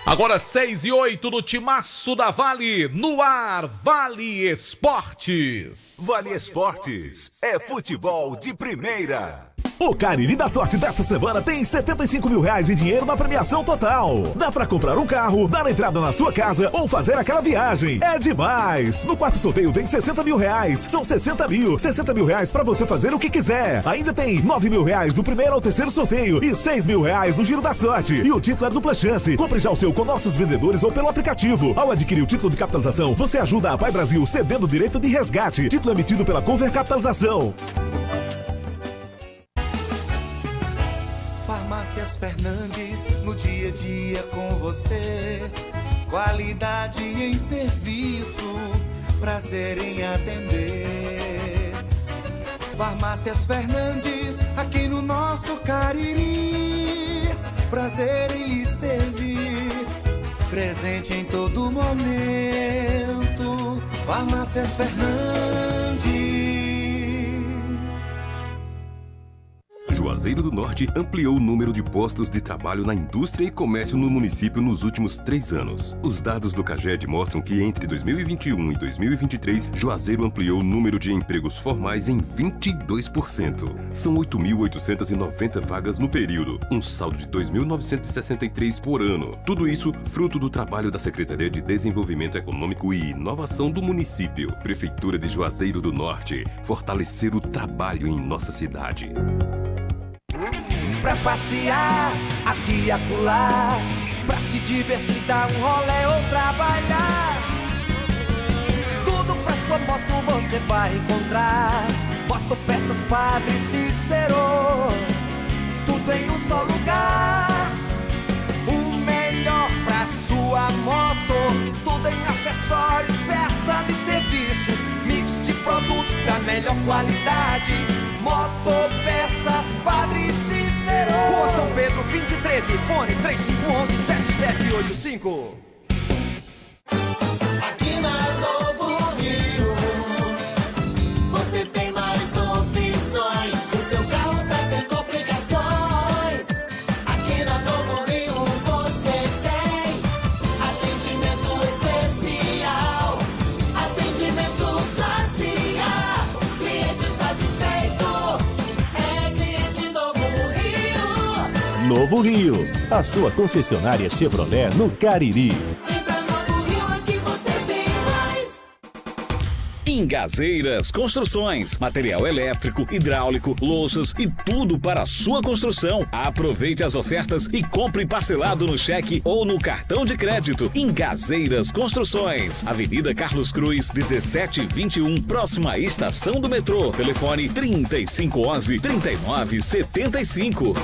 Agora 6:08 no Timaço da Vale, no ar, Vale Esportes. Vale Esportes é futebol de primeira. O Cariri da Sorte desta semana tem 75 mil reais de dinheiro na premiação total. Dá pra comprar um carro, dar entrada na sua casa ou fazer aquela viagem. É demais! No quarto sorteio tem 60 mil reais. São 60 mil reais pra você fazer o que quiser. Ainda tem 9 mil reais do primeiro ao terceiro sorteio e 6 mil reais no Giro da Sorte. E o título é dupla chance. Compre já o seu com nossos vendedores ou pelo aplicativo. Ao adquirir o título de capitalização, você ajuda a Pai Brasil cedendo o direito de resgate. Título emitido pela Conver Capitalização. Farmácias Fernandes, no dia a dia com você. Qualidade em serviço, prazer em atender. Farmácias Fernandes, aqui no nosso Cariri. Prazer em lhe servir, presente em todo momento. Farmácias Fernandes. Juazeiro do Norte ampliou o número de postos de trabalho na indústria e comércio no município nos últimos 3 anos. Os dados do CAGED mostram que entre 2021 e 2023, Juazeiro ampliou o número de empregos formais em 22%. São 8.890 vagas no período, um saldo de 2.963 por ano. Tudo isso fruto do trabalho da Secretaria de Desenvolvimento Econômico e Inovação do município. Prefeitura de Juazeiro do Norte, fortalecer o trabalho em nossa cidade. Pra passear, aqui e acolá, pra se divertir, dar um rolê ou trabalhar. Tudo pra sua moto você vai encontrar. Motopeças Padre Cícero, tudo em um só lugar. O melhor pra sua moto, tudo em acessórios, peças e serviços. Mix de produtos da melhor qualidade. Motopeças Padre Cícero, Rua São Pedro 2013, fone 3511-7785. Aqui na Novo Rio, você tem mais opções. O seu carro sai sem complicações. Aqui na Novo Rio você tem atendimento especial, atendimento classe A. Cliente satisfeito é cliente Novo Rio. Novo Rio, a sua concessionária Chevrolet no Cariri. Vem pra Novo Rio, aqui você tem mais. Ingazeiras Construções, material elétrico, hidráulico, louças e tudo para a sua construção. Aproveite as ofertas e compre parcelado no cheque ou no cartão de crédito. Ingazeiras Construções, Avenida Carlos Cruz, 1721, próxima à estação do metrô. Telefone 3511-3975.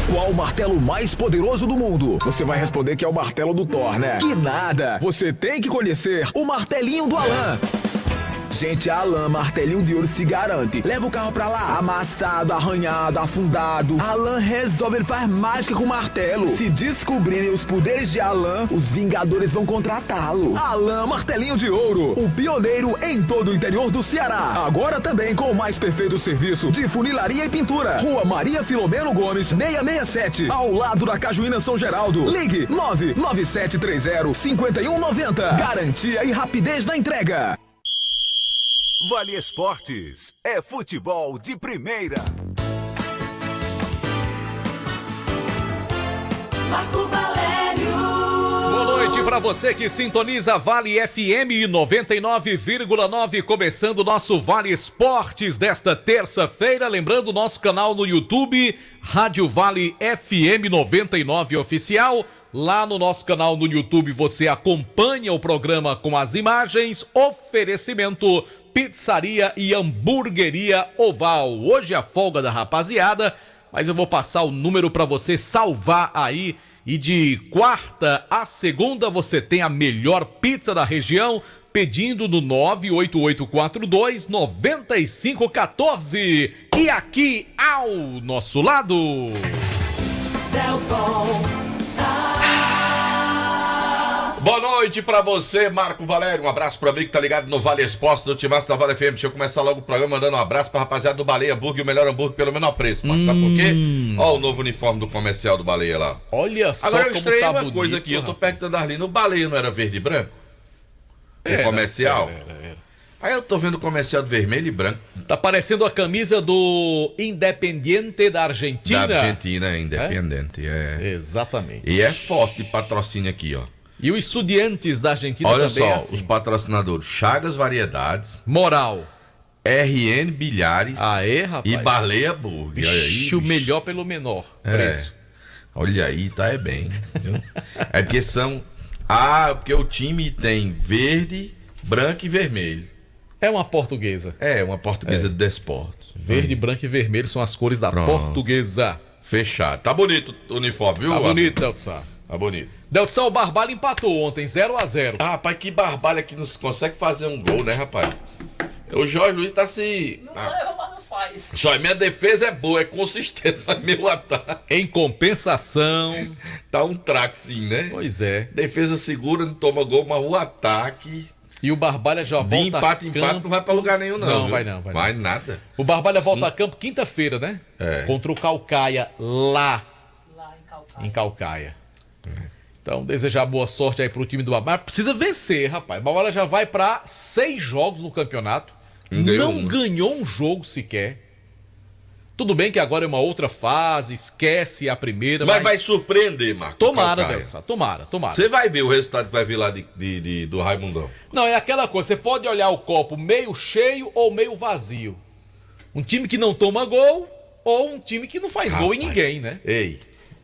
Qual o martelo mais poderoso do mundo? Você vai responder que é o martelo do Thor, né? Que nada! Você tem que conhecer o martelinho do Alan. Gente, a Alan Martelinho de Ouro se garante. Leva o carro pra lá, amassado, arranhado, afundado. Alan resolve, ele faz mágica com o martelo. Se descobrirem os poderes de Alan, os Vingadores vão contratá-lo. Alan Martelinho de Ouro, o pioneiro em todo o interior do Ceará. Agora também com o mais perfeito serviço de funilaria e pintura. Rua Maria Filomeno Gomes, 667, ao lado da Cajuína São Geraldo. Ligue 99730-5190. Garantia e rapidez na entrega. Vale Esportes é futebol de primeira. Marco Valério. Boa noite para você que sintoniza Vale FM 99,9, começando o nosso Vale Esportes desta terça-feira. Lembrando o nosso canal no YouTube, Rádio Vale FM 99 Oficial. Lá no nosso canal no YouTube você acompanha o programa com as imagens. Oferecimento Pizzaria e Hamburgueria Oval. Hoje é a folga da rapaziada, mas eu vou passar o número para você salvar aí. E de quarta a segunda você tem a melhor pizza da região, pedindo no 98842-9514. E aqui ao nosso lado... Boa noite pra você, Marco Valério. Um abraço pro amigo que tá ligado no Vale Exposto do Timaço da Vale FM. Deixa eu começar logo o programa mandando um abraço pra rapaziada do Baleia Burger, o melhor hambúrguer pelo menor preço, Marco. Sabe por quê? Ó o novo uniforme do comercial do Baleia lá. Olha só. Agora eu como estranhei tá uma bonito, coisa aqui, eu tô rapaz. perguntando a Arlene, o Baleia não era verde e branco? O comercial? Era. Aí eu tô vendo o comercial de vermelho e branco. Tá parecendo a camisa do Independiente da Argentina. Da Argentina, independente. Exatamente. E é forte de patrocínio aqui, ó. E o Estudiantes da Argentina Olha também só, é assim. os patrocinadores: Chagas Variedades, Moral. RN Bilhares Aê, rapaz. e Baleia Burger. Olha aí, Vixe, o bicho. melhor pelo menor preço. Olha aí, tá bem. Viu? É porque são. Porque o time tem verde, branco e vermelho. É uma portuguesa. É, uma portuguesa de desportos. Verde, branco e vermelho são as cores da Pronto. portuguesa. Fechado. Tá bonito o uniforme, viu? Tá bonito, Deltsan. Tá bonito. Deltsan, o Barbalha empatou ontem, 0-0. Rapaz, que barbalha que não consegue fazer um gol, né, rapaz? O Jorge Luiz tá se. Não leva, mas não faz. Só minha defesa é boa, é consistente, mas meu ataque Em compensação. tá um traque sim, né? Pois é. Defesa segura, não toma gol, mas o ataque. E o Barbalha já De volta empate em a campo. empate não vai pra lugar nenhum, não. Não, viu? vai não. Vai nada. O Barbalha volta a campo quinta-feira, né? É. Contra o Caucaia, lá Lá em Calcaia. em Caucaia. Então, desejar boa sorte aí pro time do Barbalha. Mas precisa vencer, rapaz. O Barbalha já vai pra 6 jogos no campeonato. Não ganhou um jogo sequer. Tudo bem que agora é uma outra fase, esquece a primeira, Mas vai surpreender, Marco. Tomara, Calcaia. Delsa, tomara. Você vai ver o resultado que vai vir lá do Raimundão. Não, é aquela coisa, você pode olhar o copo meio cheio ou meio vazio. Um time que não toma gol ou um time que não faz gol em ninguém, né? Ei,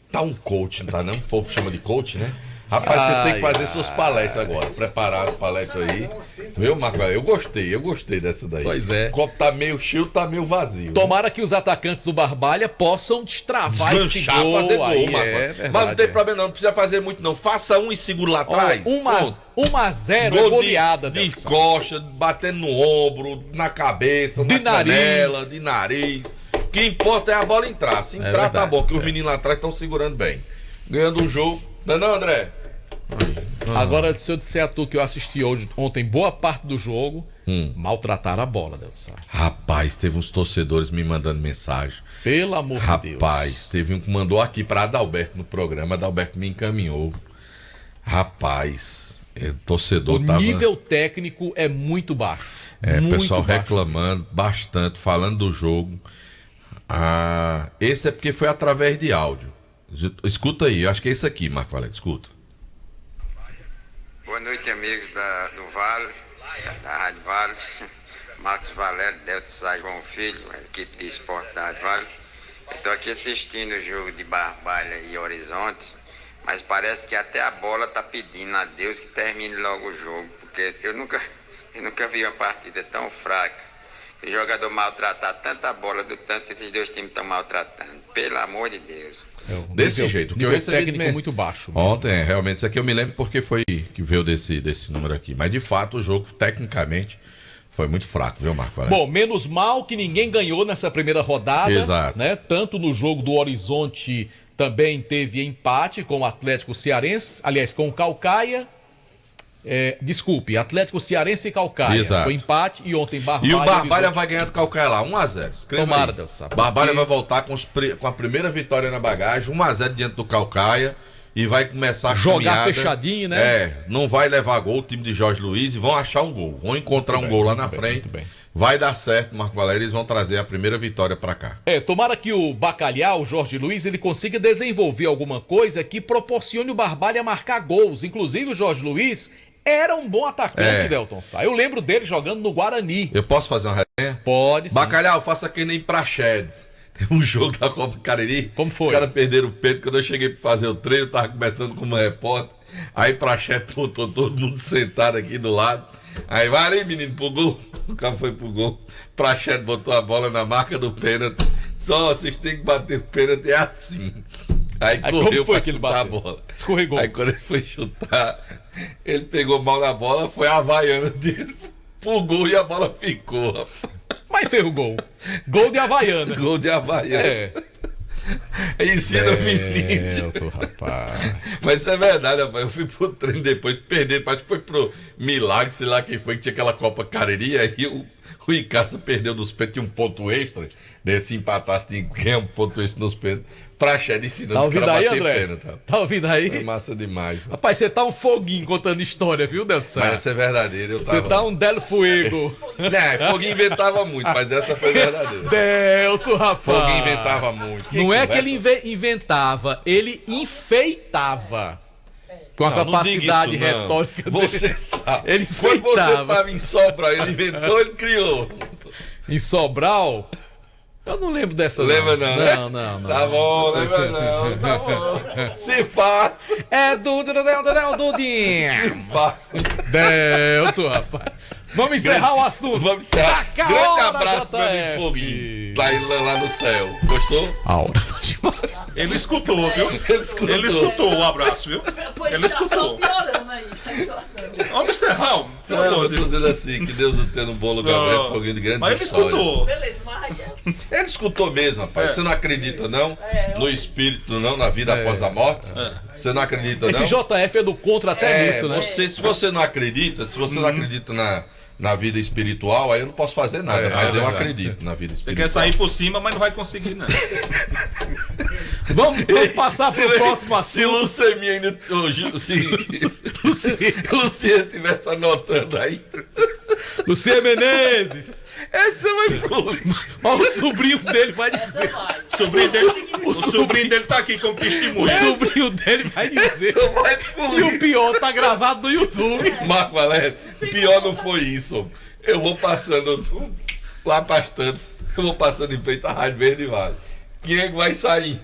tá um coach, não tá não? O povo chama de coach, né? Rapaz, você tem que fazer suas palestras agora. Preparar as palestras aí. Viu, Marco? Eu gostei dessa daí. Pois é. O copo tá meio cheio, tá meio vazio. Tomara que os atacantes do Barbalha possam destravar esse Deslanchar, gol fazer gol, aí. Marco. Verdade, Mas não tem problema não precisa fazer muito não. Faça um e segura lá atrás. 1-0 Gol goleada, de Delsa. costa, batendo no ombro, na cabeça, De na nariz. canela, de nariz. O que importa é a bola entrar. Se entrar, tá verdade, bom, que os meninos lá atrás estão segurando bem. Ganhando um jogo. Não, André? Agora, se eu disser a tu que eu assisti ontem boa parte do jogo, maltrataram a bola, Delsa. Rapaz, teve uns torcedores me mandando mensagem. Pelo amor de Deus. Rapaz, teve um que mandou aqui pra Adalberto no programa. Adalberto me encaminhou. Rapaz, torcedor O tava... nível técnico é muito baixo. É, muito pessoal baixo. reclamando bastante, falando do jogo. Esse é porque foi através de áudio. Escuta aí, eu acho que é isso aqui, Marco Valério, escuta. Boa noite, amigos do Vale, da Rádio Vale. Marcos Valério, Delta João Filho, a equipe de esporte da Rádio Vale. Eu estou aqui assistindo o jogo de Barbalha e Horizonte, mas parece que até a bola está pedindo a Deus que termine logo o jogo, porque eu nunca vi uma partida tão fraca. O jogador maltratar tanta bola do tanto que esses dois times estão maltratando. Pelo amor de Deus. Desse jeito. Nível técnico muito baixo. Mesmo. Ontem, realmente, isso aqui eu me lembro porque foi que veio desse número aqui. Mas, de fato, o jogo, tecnicamente, foi muito fraco, viu, Marco Valério? Bom, menos mal que ninguém ganhou nessa primeira rodada. Exato. Né? Tanto no jogo do Horizonte também teve empate com o Atlético Cearense. Aliás, com o Caucaia. Desculpe, Atlético Cearense e Caucaia. Exato. Foi empate e ontem Barbalha. E o Barbalha Horizonte. vai ganhar do Calcaia lá, 1-0. Escreva Tomara, aí. Deus sabe. Barbalha Porque- vai voltar com a primeira vitória na bagagem, 1-0 diante do Calcaia. E vai começar a Jogar caminhada. fechadinho, né? Não vai levar gol o time de Jorge Luiz e vão achar um gol. Vão encontrar um gol lá na frente. muito bem. Vai dar certo, Marco Valério, eles vão trazer a primeira vitória pra cá. Tomara que o Bacalhau, o Jorge Luiz, ele consiga desenvolver alguma coisa que proporcione o Barbalha marcar gols. Inclusive, o Jorge Luiz era um bom atacante, Delton Sá. Eu lembro dele jogando no Guarani. Eu posso fazer uma resenha? Pode sim. Bacalhau, faça que nem Praxedes. Teve um jogo da Copa do Cariri. Como foi? Os caras perderam o peito. Quando eu cheguei pra fazer o treino, eu tava começando como repórter. Aí Praxedes botou todo mundo sentado aqui do lado. Aí vai ali, menino, pro gol. O cara foi pro gol. Praxedes botou a bola na marca do pênalti. Só vocês têm que bater o pênalti, é assim. Aí correu como foi pra que ele chutar bateu? a bola. Escorregou. Aí quando ele foi chutar, ele pegou mal na bola, foi a havaiana dele pro gol e a bola ficou. Mas fez o gol. Gol de Havaiana. Gol de havaiana. Ensina o menino. Rapaz. Mas isso é verdade, rapaz. Eu fui pro treino depois, perder, acho que foi pro Milagre, sei lá quem foi, que tinha aquela Copa Cariri, aí o Icasa perdeu nos pênaltis, tinha um ponto extra, né? Se empatasse, tinha que ganhar um ponto extra nos pênaltis. Praxedes ensinando Tá ouvindo aí, André? pênalti. Tá ouvindo aí? É massa demais. Rapaz, você tá um foguinho contando história, viu, Delson? Mas essa é verdadeira. Você tá um Del Fuego. Foguinho inventava muito, mas essa foi verdadeira. Delto, rapaz. Foguinho inventava muito. Não é que ele inventava, ele enfeitava. Com a capacidade retórica dele. Você sabe. Ele Quando você tava em Sobral, ele inventou, ele criou. Em Sobral? Eu não lembro dessa. Lembra não? Não. Tá bom, lembra não. Tá bom. Se faz. É Dudinho. Delto, rapaz. Vamos encerrar o assunto. Vamos encerrar. Grande abraço pro meu amigo Foguinho. Tá lá no céu. Gostou? Demais. Ele escutou, viu? Ele escutou o abraço, viu? Ele escutou. Vamos encerrar. Não, eu tô dizendo assim, que Deus o tenha no bom lugar, velho, Foguinho de grande Mas ele história. escutou. Beleza, mas Ele escutou mesmo, rapaz. Você não acredita, não? No espírito, não? Na vida após a morte? Você não acredita, não? Esse JF é do contra até nisso, né? Se você não acredita, não acredita na vida espiritual, aí eu não posso fazer nada, mas eu acredito na vida espiritual. Você quer sair por cima, mas não vai conseguir, não. Vamos passar pro próximo assunto. Se o Lucemia ainda. Se Luciano estivesse anotando aí. Luciano Menezes. Essa vai pro. Mas o sobrinho dele vai dizer. O sobrinho dele tá aqui como testemunho. O sobrinho dele vai dizer. E o pior tá gravado no YouTube. Marco Valério, pior não foi isso. Eu vou passando lá bastante. Eu vou passando em frente à Rádio Verde Vale. Quem é que vai sair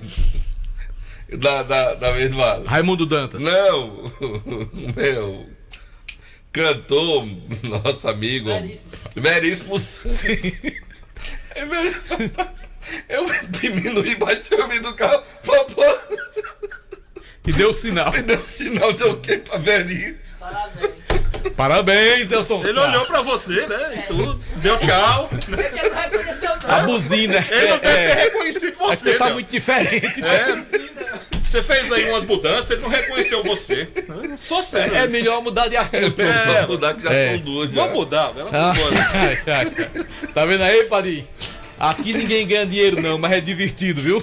da Verde Vale? Raimundo Dantas. Não, meu cantor, nosso amigo Veríssimo Santos. Eu diminui, baixei o vidro do carro. E deu sinal. Deu sinal de o quê pra Veríssimo? Parabéns, Delton. Ele olhou pra você, né? E tudo. Deu tchau. A buzina. Ele não deve ter reconhecido você. Você tá Deus. muito diferente. Você fez aí umas mudanças, ele não reconheceu você. Só você. É melhor mudar de assunto. Vamos mudar, que já são duas. Vamos mudar. Tá vendo aí, Padinho? Aqui ninguém ganha dinheiro não, mas é divertido, viu?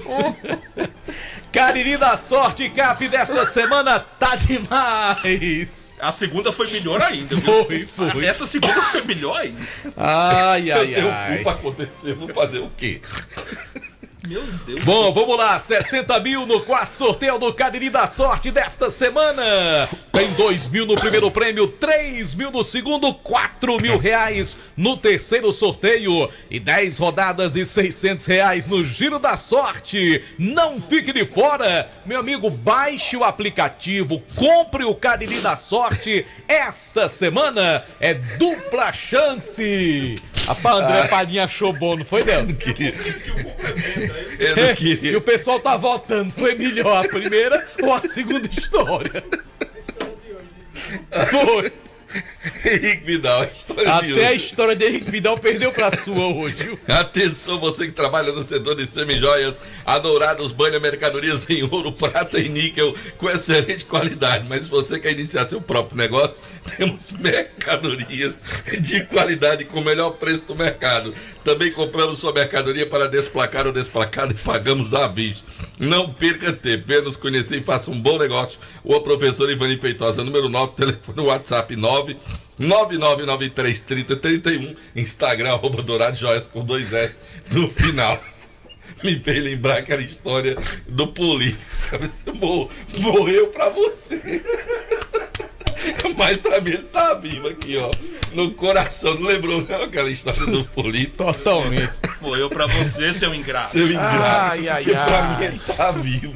Cariri da Sorte Cap desta semana tá demais. A segunda foi melhor ainda, viu? Foi. Essa segunda foi melhor ainda. Ai. Eu tenho pra acontecer, vou fazer o quê? Meu Deus. Bom, vamos lá, 60 mil no quarto sorteio do Cariri da Sorte desta semana. Tem 2 mil no primeiro prêmio, 3 mil no segundo, 4 mil reais no terceiro sorteio e 10 rodadas e 600 reais no Giro da Sorte. Não fique de fora, meu amigo, baixe o aplicativo, compre o Cariri da Sorte. Essa semana é dupla chance. Rapaz, André Padinha achou bom, não foi, Deus? E o pessoal tá votando, foi melhor a primeira ou a segunda história? Foi. Henrique Vidal, a história de hoje. Até a história de Henrique Vidal perdeu pra sua hoje, viu? Atenção, você que trabalha no setor de semijoias, a Dourados banha mercadorias em ouro, prata e níquel com excelente qualidade. Mas se você quer iniciar seu próprio negócio, temos mercadorias de qualidade com o melhor preço do mercado. Também compramos sua mercadoria para desplacar ou desplacado e pagamos à vista. Não perca tempo, venha nos conhecer e faça um bom negócio. O professor Ivani Feitosa, número 9, telefone WhatsApp 999933031, Instagram @Dourado Joias com 2 S no final. Me fez lembrar aquela história do político. Você morreu pra você. Mas pra mim ele tá vivo aqui, ó. No coração. Não lembrou não aquela história do político? Totalmente. Morreu pra você, seu ingrato. Seu ingrato. Ai. Pra mim ele tá vivo.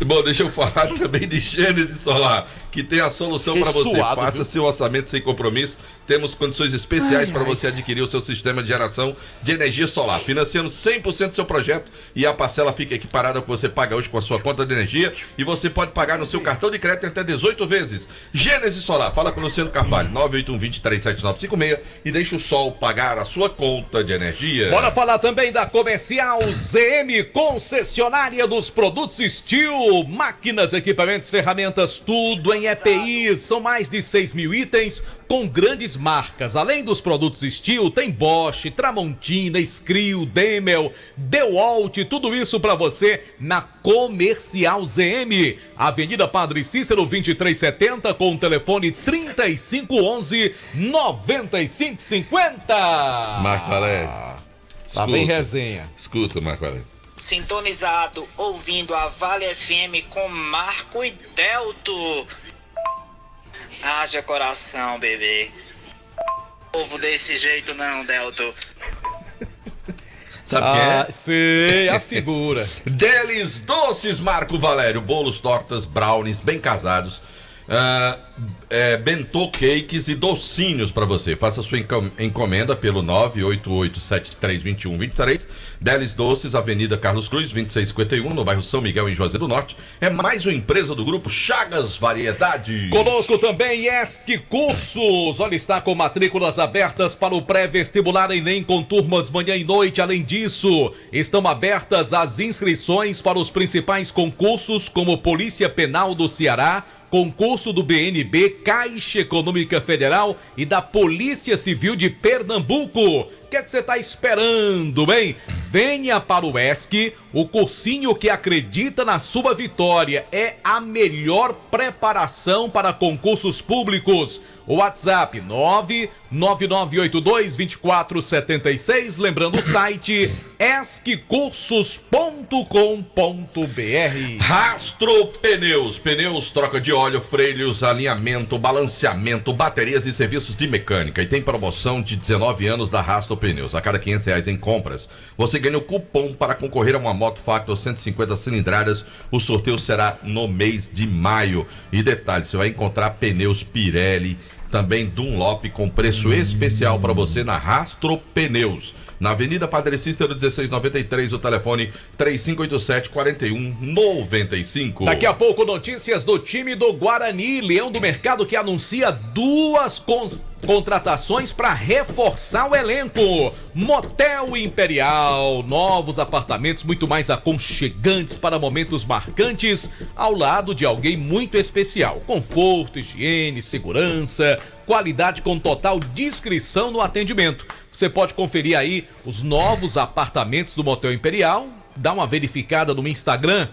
Bom, deixa eu falar também de Gênesis Solar. que tem a solução para você. Faça seu orçamento sem compromisso. Temos condições especiais para você adquirir o seu sistema de geração de energia solar, financiando 100% do seu projeto e a parcela fica equiparada ao que você paga hoje com a sua conta de energia e você pode pagar no seu cartão de crédito até 18 vezes. Gênesis Solar, fala com o Luciano Carvalho, 981-237956 e deixa o sol pagar a sua conta de energia. Bora falar também da Comercial ZM, concessionária dos produtos Steel, máquinas, equipamentos, ferramentas, tudo em EPI. São mais de 6 mil itens com grandes marcas. Além dos produtos Steel, tem Bosch, Tramontina, Skrill, Demel, DeWalt, tudo isso para você na Comercial ZM. Avenida Padre Cícero 2370 com o telefone 3511-9550. Marco Valério. Tá bem resenha. Escuta, Marco Valério. Sintonizado, ouvindo a Vale FM com Marco e Delto. Haja coração, bebê. Povo desse jeito não, Delto. Sabe quem é? Sei, a figura. Delis Doces, Marco Valério. Bolos, tortas, brownies, bem casados. Bentô cakes e docinhos para você. Faça sua encomenda pelo 988-7321-23. Delis Doces, Avenida Carlos Cruz, 2651, no bairro São Miguel, em Juazeiro do Norte. É mais uma empresa do grupo Chagas Variedades. Conosco também ESC Cursos. Olha, está com matrículas abertas para o pré-vestibular Enem com turmas manhã e noite. Além disso, estão abertas as inscrições para os principais concursos como Polícia Penal do Ceará, concurso do BNB, Caixa Econômica Federal e da Polícia Civil de Pernambuco. O que é que você está esperando, hein? Venha para o ESC, o cursinho que acredita na sua vitória. É a melhor preparação para concursos públicos. O WhatsApp 99982-2476. Lembrando o site esccursos.com.br. Rastro Pneus. Pneus, troca de óleo, freio, alinhamento, balanceamento, baterias e serviços de mecânica. E tem promoção de 19 anos da Rastro Pneus. A cada R$500 em compras, você ganha o cupom para concorrer a uma Moto Factor 150 cilindradas. O sorteio será no mês de maio. E detalhe, você vai encontrar pneus Pirelli, também Dunlop com preço especial para você na Rastro Pneus. Na Avenida Padre Cícero 1693, o telefone 3587-4195. Daqui a pouco, notícias do time do Guarani, Leão do Mercado, que anuncia duas contratações para reforçar o elenco. Motel Imperial, novos apartamentos muito mais aconchegantes para momentos marcantes, ao lado de alguém muito especial. Conforto, higiene, segurança, qualidade com total discrição no atendimento. Você pode conferir aí os novos apartamentos do Motel Imperial, dá uma verificada no Instagram,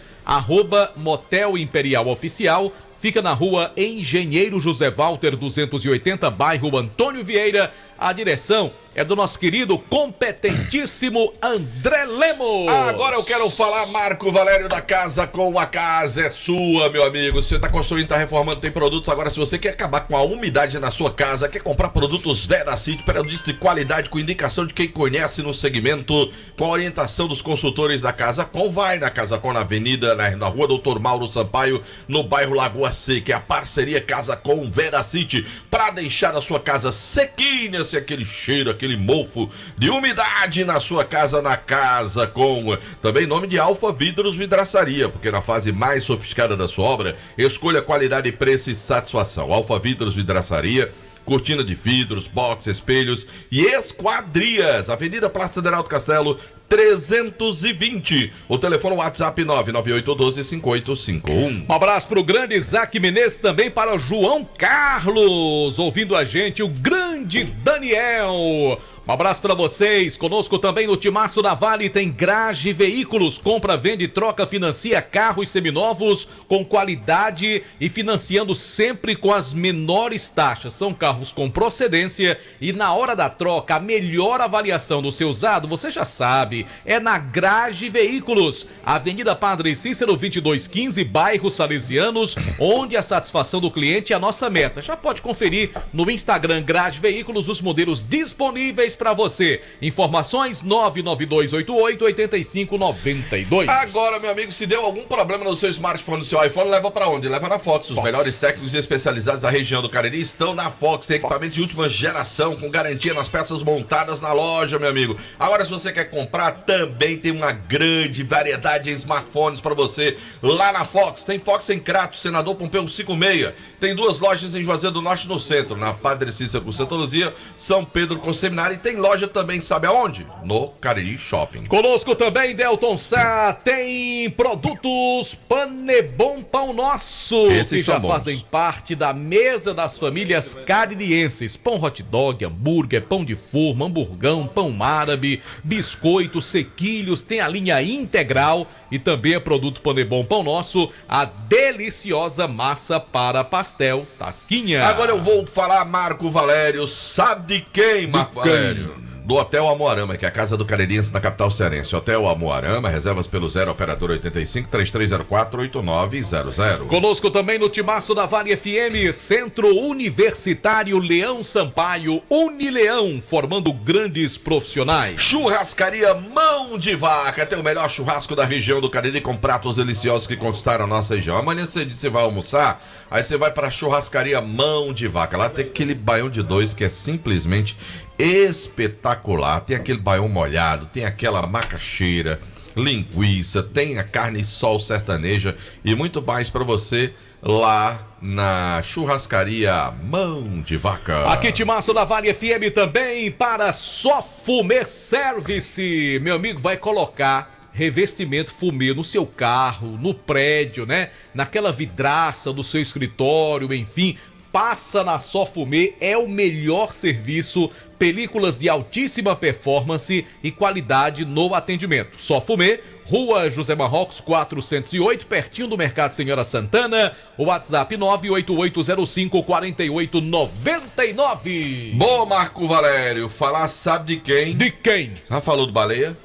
@Motel Imperial Oficial. Fica na rua Engenheiro José Walter 280, bairro Antônio Vieira. A direção é do nosso querido, competentíssimo André Lemos. Agora eu quero falar, Marco Valério, da Casa com a Casa é sua, meu amigo. Você está construindo, está reformando, tem produtos. Agora, se você quer acabar com a umidade na sua casa, quer comprar produtos Veracity, produtos de qualidade, com indicação de quem conhece no segmento, com a orientação dos consultores da Casa Com, vai na Casa Com, na avenida, na rua Doutor Mauro Sampaio, no bairro Lagoa Seca. É a parceria Casa Com Veracity, para deixar a sua casa sequinha, sem aquele cheiro, aquele mofo de umidade na sua casa, na Casa Com. Também nome de Alfa Vidros Vidraçaria, porque na fase mais sofisticada da sua obra, escolha qualidade, preço e satisfação. Alfa Vidros Vidraçaria, cortina de vidros, box, espelhos e esquadrias. Avenida Praça Federal do Castelo 320. O telefone WhatsApp 998125851. Um abraço pro grande Isaac Menezes, também para o João Carlos, ouvindo a gente, o grande Daniel. Um abraço para vocês. Conosco também no Timaço da Vale tem Grage Veículos. Compra, vende, troca, financia carros seminovos com qualidade e financiando sempre com as menores taxas. São carros com procedência e na hora da troca, a melhor avaliação do seu usado, você já sabe, é na Grage Veículos. Avenida Padre Cícero 2215, bairro Salesianos, onde a satisfação do cliente é a nossa meta. Já pode conferir no Instagram Grage Veículos os modelos disponíveis pra você. Informações 992888592. Agora, meu amigo, se deu algum problema no seu smartphone, no seu iPhone, leva pra onde? Leva na Fox. Os melhores técnicos especializados da região do Cariri estão na Fox. Tem equipamentos de última geração, com garantia nas peças montadas na loja, meu amigo. Agora, se você quer comprar, também tem uma grande variedade de smartphones pra você lá na Fox. Tem Fox em Crato, Senador Pompeu 56. Tem 2 lojas em Juazeiro do Norte, no centro, na Padre Cícero com Santa Luzia, São Pedro com Seminário. E tem loja também, sabe aonde? No Cariri Shopping. Conosco também, Delton Sá, tem produtos Panebom Pão Nosso, Esses que já são bons. fazem parte da mesa das famílias caririenses. Pão hot dog, hambúrguer, pão de forma, hamburgão, pão árabe, biscoitos, sequilhos, tem a linha integral e também é produto Panebom Pão Nosso, a deliciosa massa para pastel Tasquinha. Agora eu vou falar, Marco Valério, sabe de quem, Marco Valério? Do Hotel Amoarama, que é a casa do Caririense na capital cearense. Hotel Amoarama, reservas pelo 0 operador 85 3304 8900. Conosco também no timaço da Vale FM, Centro Universitário Leão Sampaio, Unileão, formando grandes profissionais. Churrascaria Mão de Vaca, tem o melhor churrasco da região do Cariri, com pratos deliciosos que conquistaram a nossa região. Amanhã você vai almoçar, aí você vai para a Churrascaria Mão de Vaca. Lá tem aquele baião de 2 que é simplesmente espetacular. Tem aquele baião molhado, tem aquela macaxeira, linguiça, tem a carne sol sertaneja e muito mais para você lá na Churrascaria Mão de Vaca. Aqui timaço da Vale FM também para Só Fumê Service. Meu amigo, vai colocar revestimento fumê no seu carro, no prédio, né? Naquela vidraça do seu escritório, enfim. Passa na Só Fumê, é o melhor serviço, películas de altíssima performance e qualidade no atendimento. Só Fumê, Rua José Marrocos 408, pertinho do Mercado Senhora Santana, WhatsApp 988054899. Bom, Marco Valério, falar sabe de quem? De quem? Já falou do Baleia?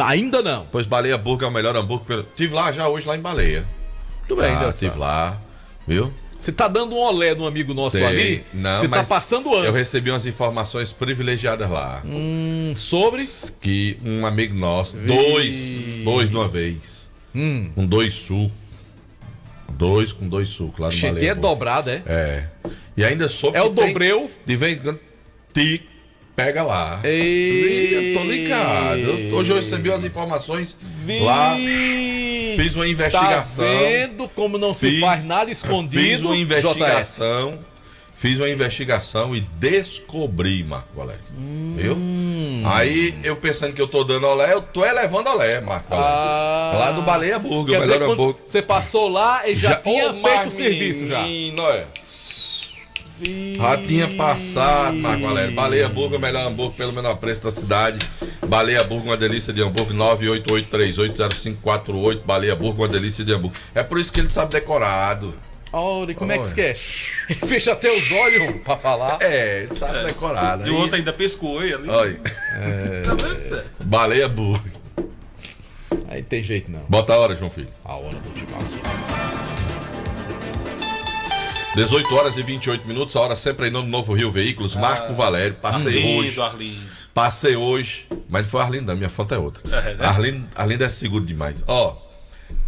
Ainda não. Pois Baleia Burger é o melhor hambúrguer. Tive lá já hoje, lá em Baleia. Tudo bem, né? Tive lá, viu? Você tá dando um olé no amigo nosso ali? Não, você tá passando antes. Eu recebi umas informações privilegiadas lá. Sobre? Que um amigo nosso, dois de uma vez. Um 2 suco. 2 com 2 sucos lá no Baleia. Baleia. É dobrado, é? É. E ainda soube é que o dobreu? De vez em quando, pega lá. Eu tô ligado. Hoje eu recebi umas informações lá. Fiz uma investigação. Tá vendo como não se faz nada escondido? Fiz uma investigação e descobri, Marco Valério. Viu? Aí eu pensando que eu tô dando olé, eu tô levando olé, Marco Valério. Lá do Baleia Burger, o melhor hambúrguer. Você passou lá e já tinha feito o serviço já. Já tinha passado, Marco Valério. Baleia Burger, o melhor hambúrguer pelo menor preço da cidade. Baleia Burger, uma delícia de hambúrguer. 988380548. Baleia Burger, uma delícia de hambúrguer. É por isso que ele sabe decorado. Olha, como é que esquece? Ele fecha até os olhos pra falar. É, ele sabe decorado. E o outro ainda pescou ele ali. Olha. Tá vendo certo? Baleia Burger. Aí tem jeito não. Bota a hora, João Filho. A hora do timaço. 18 horas e 28 minutos, a hora sempre aí no Novo Rio Veículos, Marco Valério, passei hoje. Passei hoje, mas não foi a Arlindo, minha fonte é outra. Né? Arlindo é seguro demais. Ó,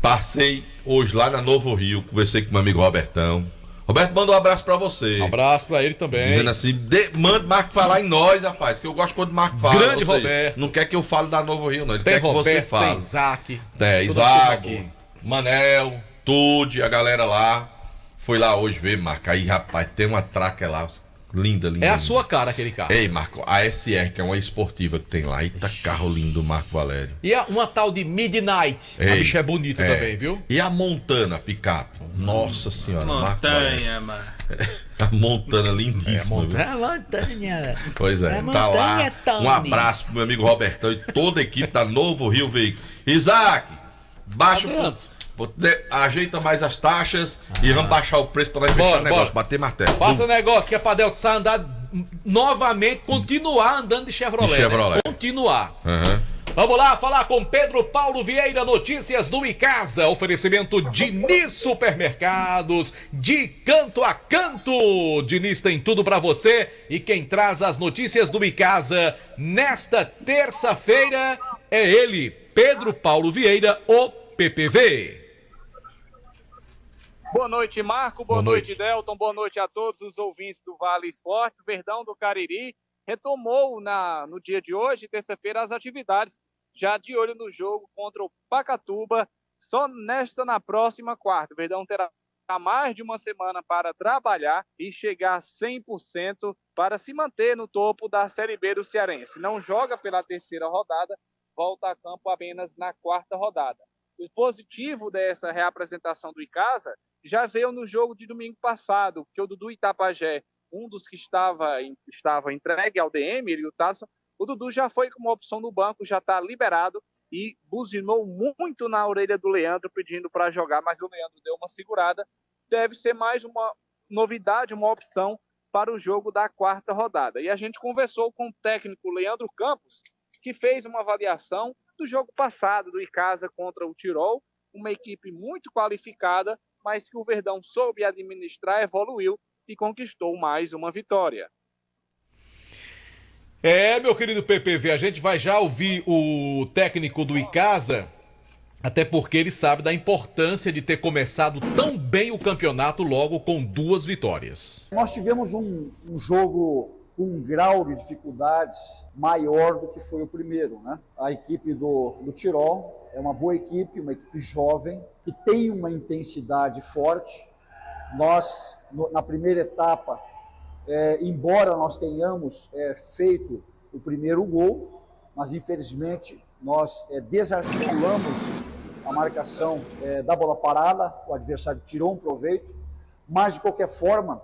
passei hoje lá na Novo Rio, conversei com meu amigo Robertão. Roberto, manda um abraço pra você. Um abraço pra ele também. Dizendo assim, manda Marco falar em nós, rapaz, que eu gosto quando o Marco fala. Grande Roberto. Não quer que eu fale da Novo Rio, não. Ele tem quer Roberto, que você fale. Tem Isaac. Isaac, Manel, Tude, a galera lá. Fui lá hoje ver, Marco. Aí, rapaz, tem uma traca lá. Linda, linda. É a linda. sua cara aquele carro. Ei, Marco, a SR, que é uma esportiva que tem lá. Eita, carro lindo, Marco Valério. E uma tal de Midnight. A bicha é bonita também, viu? E a Montana, picape. Nossa senhora, Montanha, mano. A Montana, lindíssima. A Montanha. Pois é, tá lá. Um abraço pro meu amigo Robertão e toda a equipe da Novo Rio Veículos. Isaac, baixa o... Ajeita mais as taxas e vamos baixar o preço para nós fechar o negócio, bater martelo. Faça o negócio que é pra Delta Sá andar novamente, continuar andando de Chevrolet. Né? Continuar. Vamos lá falar com Pedro Paulo Vieira, notícias do Icasa, oferecimento Diniz Supermercados, de canto a canto. Diniz tem tudo pra você e quem traz as notícias do Icasa nesta terça-feira é ele, Pedro Paulo Vieira, o PPV. Boa noite, Marco. Boa noite, Delton. Boa noite a todos os ouvintes do Vale Esporte. O Verdão do Cariri retomou no dia de hoje, terça-feira, as atividades, já de olho no jogo contra o Pacatuba, só na próxima quarta. O Verdão terá mais de uma semana para trabalhar e chegar a 100% para se manter no topo da Série B do Cearense. Não joga pela terceira rodada, volta a campo apenas na quarta rodada. O positivo dessa reapresentação do Icasa já veio no jogo de domingo passado, que o Dudu Itapajé, um dos que estava entregue ao DM, ele e o Tasson, o Dudu já foi com uma opção no banco, já está liberado e buzinou muito na orelha do Leandro pedindo para jogar, mas o Leandro deu uma segurada. Deve ser mais uma novidade, uma opção para o jogo da quarta rodada. E a gente conversou com o técnico Leandro Campos, que fez uma avaliação do jogo passado do Icasa contra o Tirol, uma equipe muito qualificada, mas que o Verdão soube administrar, evoluiu e conquistou mais uma vitória. Meu querido PPV, a gente vai já ouvir o técnico do Icasa, até porque ele sabe da importância de ter começado tão bem o campeonato logo com 2 vitórias. Nós tivemos um jogo com um grau de dificuldades maior do que foi o primeiro, né? A equipe do Tirol é uma boa equipe, uma equipe jovem, que tem uma intensidade forte. Nós, na primeira etapa, embora nós tenhamos feito o primeiro gol, mas infelizmente nós desarticulamos a marcação da bola parada, o adversário tirou um proveito, mas de qualquer forma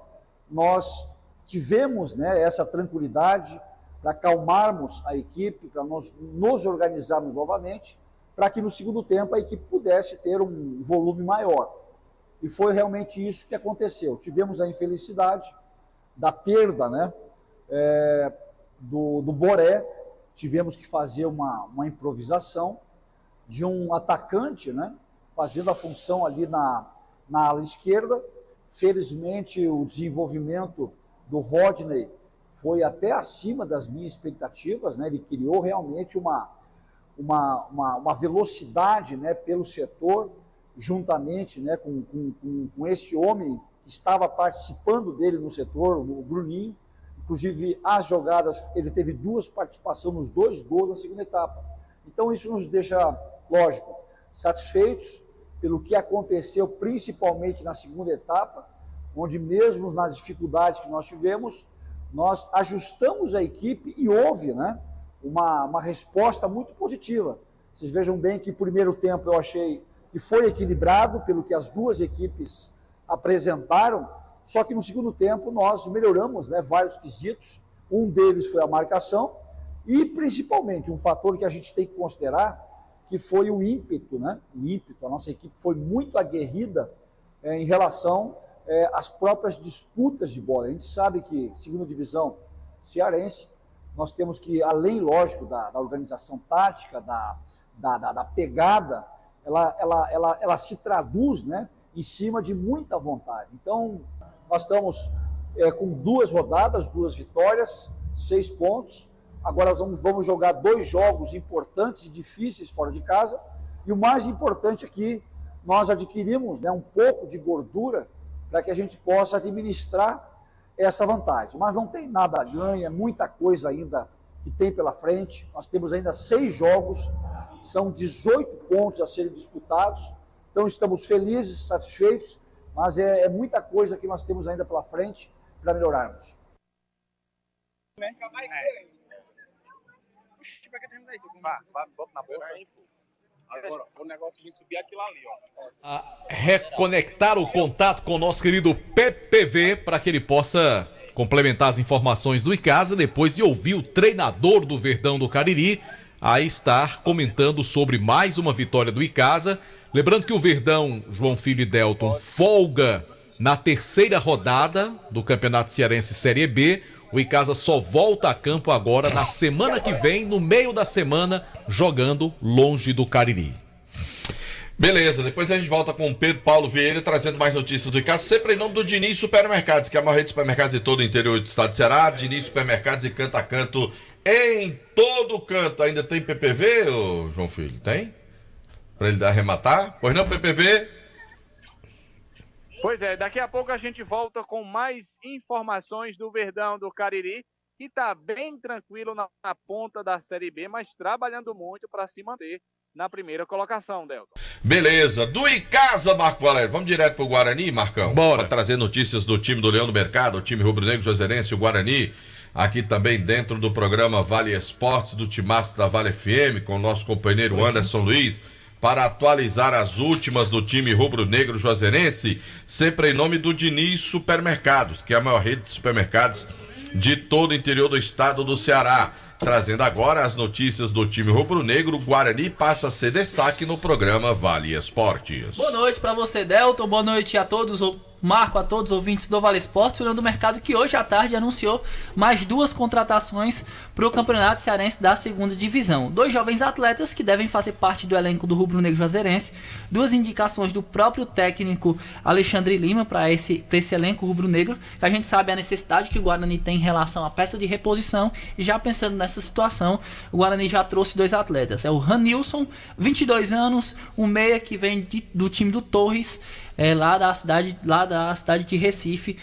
nós tivemos, né, essa tranquilidade para acalmarmos a equipe, para nós nos organizarmos novamente, para que no segundo tempo a equipe pudesse ter um volume maior. E foi realmente isso que aconteceu. Tivemos a infelicidade da perda, né, do Boré, tivemos que fazer uma improvisação de um atacante, né, fazendo a função ali na ala esquerda. Felizmente o desenvolvimento do Rodney foi até acima das minhas expectativas, né? Ele criou realmente uma velocidade, né, pelo setor, juntamente, né, com esse homem que estava participando dele no setor, o Bruninho. Inclusive, as jogadas, ele teve 2 participações nos 2 gols na segunda etapa. Então, isso nos deixa, lógico, satisfeitos pelo que aconteceu, principalmente na segunda etapa, onde mesmo nas dificuldades que nós tivemos, nós ajustamos a equipe e houve, né, uma resposta muito positiva. Vocês vejam bem que o primeiro tempo eu achei que foi equilibrado pelo que as 2 equipes apresentaram, só que no segundo tempo nós melhoramos, né, vários quesitos. Um deles foi a marcação e principalmente um fator que a gente tem que considerar, que foi o ímpeto, né? O ímpeto, a nossa equipe foi muito aguerrida em relação às próprias disputas de bola. A gente sabe que, segunda divisão cearense, nós temos que, além, lógico, da organização tática, da pegada, ela se traduz, né, em cima de muita vontade. Então, nós estamos com 2 rodadas, 2 vitórias, 6 pontos. Agora vamos jogar 2 jogos importantes e difíceis fora de casa. E o mais importante aqui, nós adquirimos, né, um pouco de gordura para que a gente possa administrar essa vantagem. Mas não tem nada a ganho, é muita coisa ainda que tem pela frente. Nós temos ainda 6 jogos, são 18 pontos a serem disputados. Então estamos felizes, satisfeitos, mas é muita coisa que nós temos ainda pela frente para melhorarmos. Bota na bolsa aí, pô. Agora, o negócio de subir aquilo ali, ó. A reconectar o contato com o nosso querido PPV para que ele possa complementar as informações do Icasa, depois de ouvir o treinador do Verdão do Cariri a estar comentando sobre mais uma vitória do Icasa. Lembrando que o Verdão, João Filho e Delton, folga na terceira rodada do Campeonato Cearense Série B. O Icasa só volta a campo agora na semana que vem, no meio da semana, jogando longe do Cariri. Beleza, depois a gente volta com o Pedro Paulo Vieira trazendo mais notícias do Icasa, sempre em nome do Diniz Supermercados, que é a maior rede de supermercados de todo o interior do estado de Ceará. Diniz Supermercados e Canto a Canto em todo canto. Ainda tem PPV, ô João Filho? Tem? Pra ele arrematar? Pois não, PPV? Pois é, daqui a pouco a gente volta com mais informações do Verdão do Cariri, que está bem tranquilo na ponta da Série B, mas trabalhando muito para se manter na primeira colocação, Delton. Beleza, do Icasa, Marco Valério. Vamos direto pro Guarani, Marcão? Bora. Para trazer notícias do time do Leão do Mercado, o time rubro-negro juazeirense, o Guarani. Aqui também dentro do programa Vale Esportes, do Timaço da Vale FM, com o nosso companheiro Anderson Luiz, para atualizar as últimas do time rubro-negro juazeirense, sempre em nome do Diniz Supermercados, que é a maior rede de supermercados de todo o interior do estado do Ceará. Trazendo agora as notícias do time rubro-negro, o Guarani passa a ser destaque no programa Vale Esportes. Boa noite para você, Delton. Boa noite a todos, Marco, a todos os ouvintes do Vale Esportes. O Leão do Mercado, que hoje à tarde anunciou mais 2 contratações para o Campeonato Cearense da segunda divisão. 2 jovens atletas que devem fazer parte do elenco do rubro-negro juazeirense. 2 indicações do próprio técnico Alexandre Lima para esse elenco rubro-negro. A gente sabe a necessidade que o Guarani tem em relação à peça de reposição. E já pensando nessa situação, o Guarani já trouxe 2 atletas. É o Ranilson, 22 anos, um meia que vem do time do Torres, lá da cidade de Recife,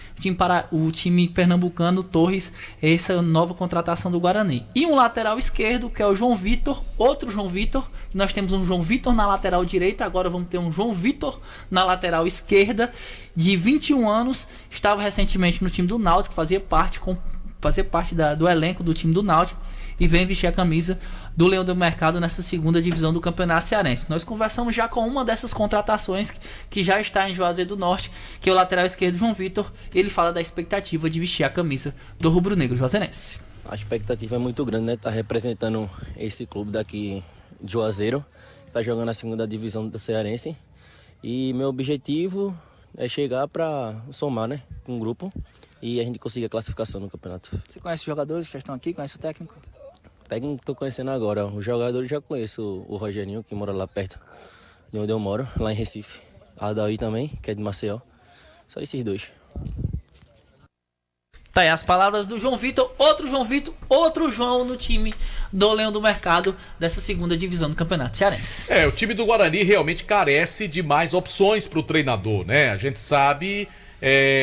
o time pernambucano Torres. Essa é a nova contratação do Guarani. E um lateral esquerdo, que é o João Vitor, outro João Vitor. Nós temos um João Vitor na lateral direita, agora vamos ter um João Vitor na lateral esquerda, de 21 anos, estava recentemente no time do Náutico, fazia parte do elenco do time do Náutico, e vem vestir a camisa do Leão do Mercado nessa segunda divisão do Campeonato Cearense. Nós conversamos já com uma dessas contratações que já está em Juazeiro do Norte, que é o lateral esquerdo João Vitor. Ele fala da expectativa de vestir a camisa do rubro-negro juazeirense. A expectativa é muito grande, né? Tá representando esse clube daqui de Juazeiro, tá jogando a segunda divisão da Cearense. E meu objetivo é chegar para somar, né, com o grupo e a gente conseguir a classificação no campeonato. Você conhece os jogadores que já estão aqui? Conhece o técnico? O técnico estou conhecendo agora. Os jogadores já conheço, o Rogerinho, que mora lá perto de onde eu moro, lá em Recife. A Daí também, que é de Maceió. Só esses 2. Tá aí as palavras do João Vitor, outro João no time do Leão do Mercado dessa segunda divisão do Campeonato Cearense. O time do Guarani realmente carece de mais opções para o treinador, né? A gente sabe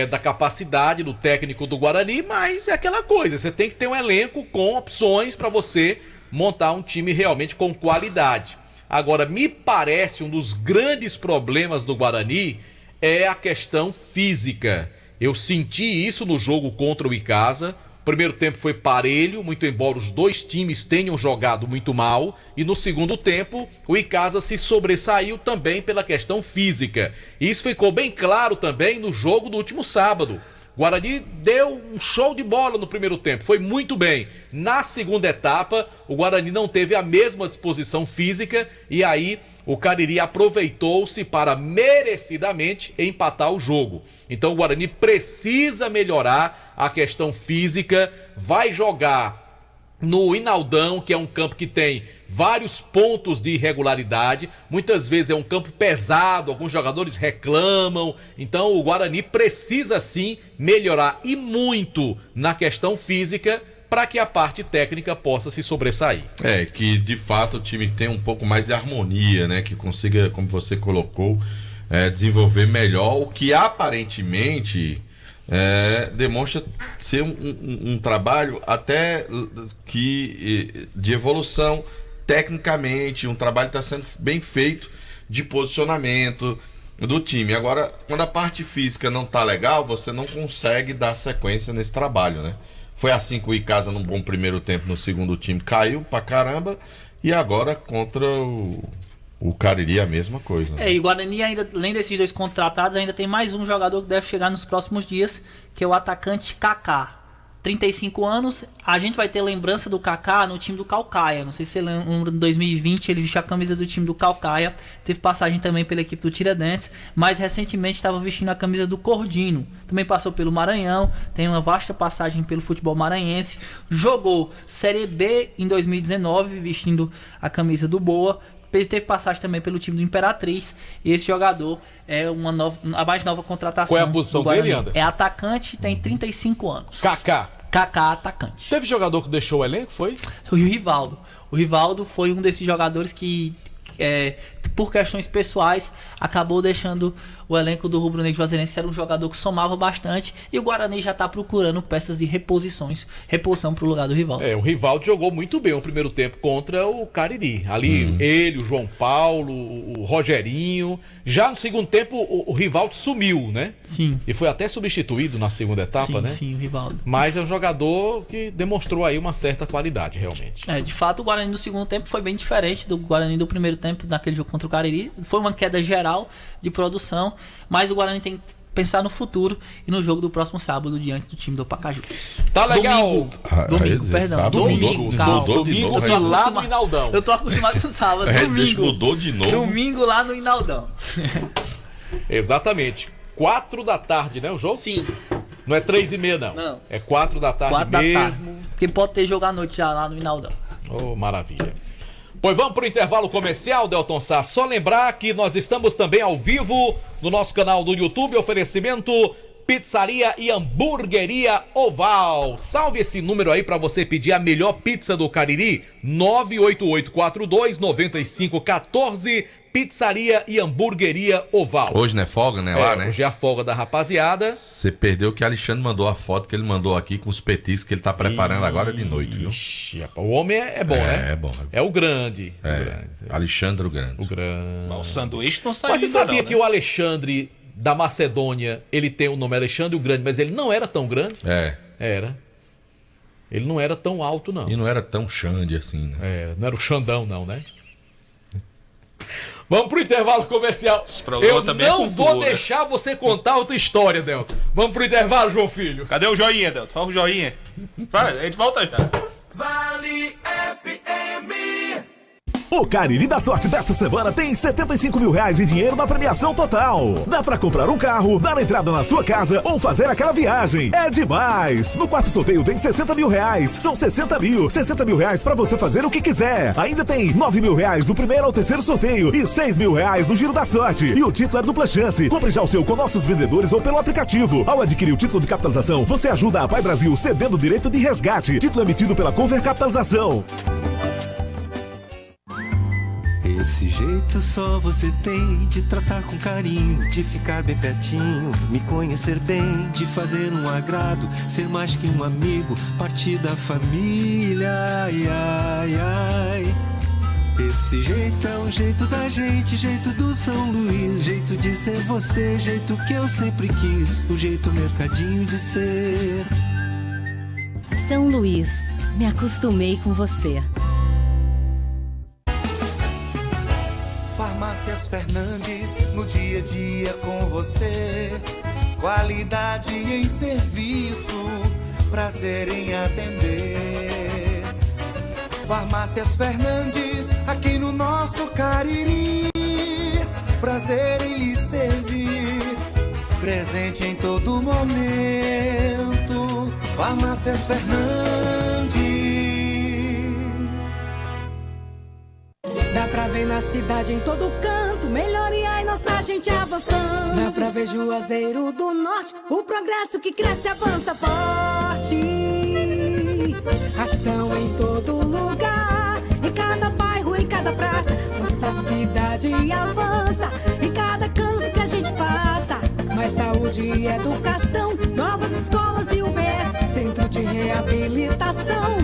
da capacidade do técnico do Guarani, mas é aquela coisa, você tem que ter um elenco com opções para você montar um time realmente com qualidade. Agora, me parece um dos grandes problemas do Guarani é a questão física. Eu senti isso no jogo contra o Icasa. O primeiro tempo foi parelho, muito embora os 2 times tenham jogado muito mal. E no segundo tempo, o Icasa se sobressaiu também pela questão física. E isso ficou bem claro também no jogo do último sábado. O Guarani deu um show de bola no primeiro tempo, foi muito bem. Na segunda etapa, o Guarani não teve a mesma disposição física e aí o Cariri aproveitou-se para merecidamente empatar o jogo. Então o Guarani precisa melhorar a questão física, vai jogar no Inaldão, que é um campo que tem vários pontos de irregularidade, muitas vezes é um campo pesado, alguns jogadores reclamam, então o Guarani precisa sim melhorar e muito na questão física para que a parte técnica possa se sobressair. Que de fato o time tem um pouco mais de harmonia, né, que consiga, como você colocou, desenvolver melhor, o que aparentemente demonstra ser um trabalho até que de evolução tecnicamente, um trabalho que está sendo bem feito de posicionamento do time. Agora, quando a parte física não está legal, você não consegue dar sequência nesse trabalho, né? Foi assim que o Icasa, num bom primeiro tempo, no segundo time, caiu pra caramba, e agora contra o Cariri a mesma coisa. E o Guarani, ainda, além desses 2 contratados, ainda tem mais um jogador que deve chegar nos próximos dias, que é o atacante Kaká. 35 anos. A gente vai ter lembrança do Kaká no time do Caucaia. Não sei se você lembra, em 2020 ele vestiu a camisa do time do Caucaia. Teve passagem também pela equipe do Tiradentes. Mais recentemente estava vestindo a camisa do Cordino. Também passou pelo Maranhão. Tem uma vasta passagem pelo futebol maranhense. Jogou Série B em 2019 vestindo a camisa do Boa. Teve passagem também pelo time do Imperatriz. E esse jogador é a mais nova contratação. Qual é a posição dele, Anderson? É atacante, tem 35 anos. Kaká, atacante. Teve jogador que deixou o elenco, foi? O Rivaldo. O Rivaldo foi um desses jogadores que, por questões pessoais, acabou deixando o elenco do Rubro Negro Juazeirense. Era um jogador que somava bastante e o Guarani já está procurando peças de reposição para o lugar do Rivaldo. O Rivaldo jogou muito bem o primeiro tempo contra o Cariri. Ali ele, o João Paulo, o Rogerinho. Já no segundo tempo o Rivaldo sumiu, né? Sim. E foi até substituído na segunda etapa, né? Sim, o Rivaldo. Mas é um jogador que demonstrou aí uma certa qualidade, realmente. De fato, o Guarani do segundo tempo foi bem diferente do Guarani do primeiro tempo, naquele jogo contra o Cariri. Foi uma queda geral de produção, mas o Guarani tem que pensar no futuro e no jogo do próximo sábado diante do time do Pacajus. Tá legal. Domingo, lá no Inaldão. Eu tô acostumado com sábado. Mudou de novo. Domingo lá no Inaldão. Exatamente. 4 da tarde, né, o jogo? Sim. Não é 3h30, não. É 4 da tarde 4 mesmo. Da tarde. Porque pode ter jogo à noite já lá no Inaldão. Oh, maravilha. Pois vamos para o intervalo comercial, Delton Sá. Só lembrar que nós estamos também ao vivo no nosso canal do YouTube, oferecimento Pizzaria e Hamburgueria Oval. Salve esse número aí para você pedir a melhor pizza do Cariri, 98842-9514, Pizzaria e Hamburgueria Oval. Hoje não é folga, né? Lá, né? Hoje é a folga da rapaziada. Você perdeu que Alexandre mandou a foto que ele mandou aqui com os petiscos que ele tá preparando agora de noite, viu? O homem é bom, né? É bom. É o grande. Alexandre o Grande. Mas o sanduíche não sai. Mas você sabia que o Alexandre da Macedônia, ele tem o nome Alexandre o Grande, mas ele não era tão grande? Era. Ele não era tão alto, não. E não era tão Xande assim, né? Não era o Xandão, não, né? Vamos pro intervalo comercial. Eu não vou deixar você contar outra história, Delton. Vamos pro intervalo, João Filho. Cadê o joinha, Delton? Fala o joinha. Vai, a gente volta já. Vale FM. O Cariri da Sorte desta semana tem 75 mil reais de dinheiro na premiação total. Dá pra comprar um carro, dar entrada na sua casa ou fazer aquela viagem. É demais! No quarto sorteio tem 60 mil reais. São 60 mil reais pra você fazer o que quiser. Ainda tem 9 mil reais do primeiro ao terceiro sorteio e 6 mil reais no Giro da Sorte. E o título é dupla chance. Compre já o seu com nossos vendedores ou pelo aplicativo. Ao adquirir o título de capitalização, você ajuda a Pai Brasil cedendo o direito de resgate. Título emitido pela Conver Capitalização. Esse jeito só você tem de tratar com carinho, de ficar bem pertinho, me conhecer bem, de fazer um agrado, ser mais que um amigo, partir da família, ai, ai, ai. Esse jeito é o jeito da gente, jeito do São Luís, jeito de ser você, jeito que eu sempre quis, o jeito mercadinho de ser. São Luís, me acostumei com você. Farmácias Fernandes, no dia a dia com você. Qualidade em serviço, prazer em atender. Farmácias Fernandes, aqui no nosso Cariri. Prazer em lhe servir, presente em todo momento. Farmácias Fernandes. Dá pra ver na cidade, em todo canto, melhoria e nossa gente avançando. Dá pra ver Juazeiro do Norte, o progresso que cresce avança forte. Ação em todo lugar, em cada bairro, em cada praça. Nossa cidade avança, em cada canto que a gente passa. Mais saúde e educação, novas escolas e UBS, centro de reabilitação,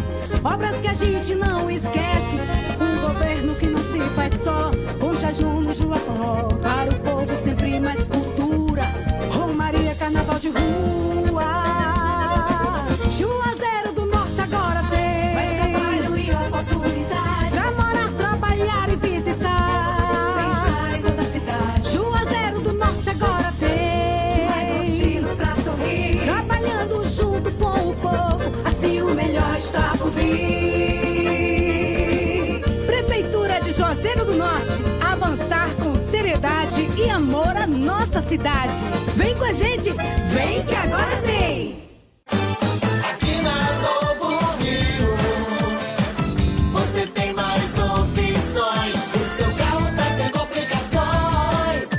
obras que a gente não esquece. Um governo que não se faz só, com jejum no Juaforró. Para o povo sempre mais cultura, Romaria, carnaval de rua. Juazeiro do Norte agora tem mais trabalho e oportunidade pra morar, trabalhar e visitar. Bem-estar em toda a cidade. Juazeiro do Norte agora tem mais motivos pra sorrir, trabalhando junto com o povo, está por vir. Prefeitura de Juazeiro do Norte, avançar com seriedade e amor à nossa cidade. Vem com a gente, vem que agora tem. Aqui na Novo Rio, você tem mais opções. O seu carro sai sem complicações.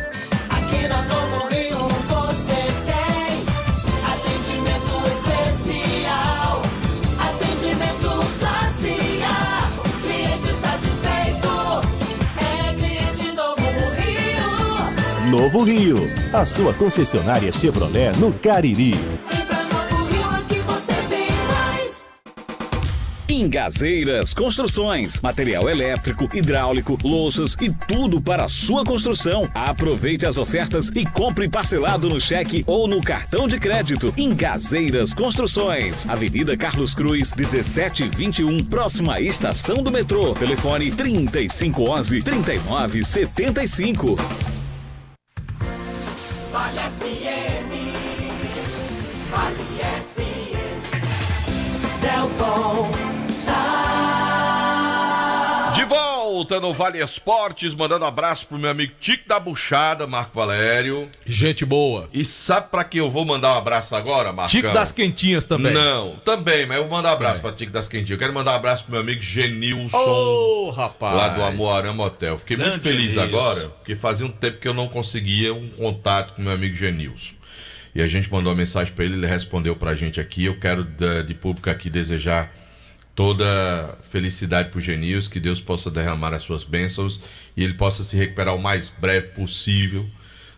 Aqui na Novo Rio você tem atendimento especial, atendimento classe A. Cliente satisfeito é cliente Novo Rio. Novo Rio, a sua concessionária Chevrolet no Cariri. Gazeiras Construções, material elétrico, hidráulico, louças e tudo para a sua construção. Aproveite as ofertas e compre parcelado no cheque ou no cartão de crédito. Em Gazeiras Construções, Avenida Carlos Cruz, 1721, próxima à estação do metrô. Telefone 3511-3975. Vale FM, Vale FM, Delton. De volta no Vale Esportes, mandando abraço pro meu amigo Tico da Buchada, Marco Valério. Gente boa. E sabe pra quem eu vou mandar um abraço agora, Marcão? Tico das Quentinhas também. Não, também, mas eu vou mandar um abraço pra Tico das Quentinhas. Eu quero mandar um abraço pro meu amigo Genilson. Ô, rapaz. Lá do Amoarama Hotel. Fiquei muito feliz Genilson. agora, porque fazia um tempo que eu não conseguia um contato com meu amigo Genilson. E a gente mandou uma mensagem pra ele, ele respondeu pra gente aqui. Eu quero de público aqui desejar toda felicidade pro Genilson, que Deus possa derramar as suas bênçãos e ele possa se recuperar o mais breve possível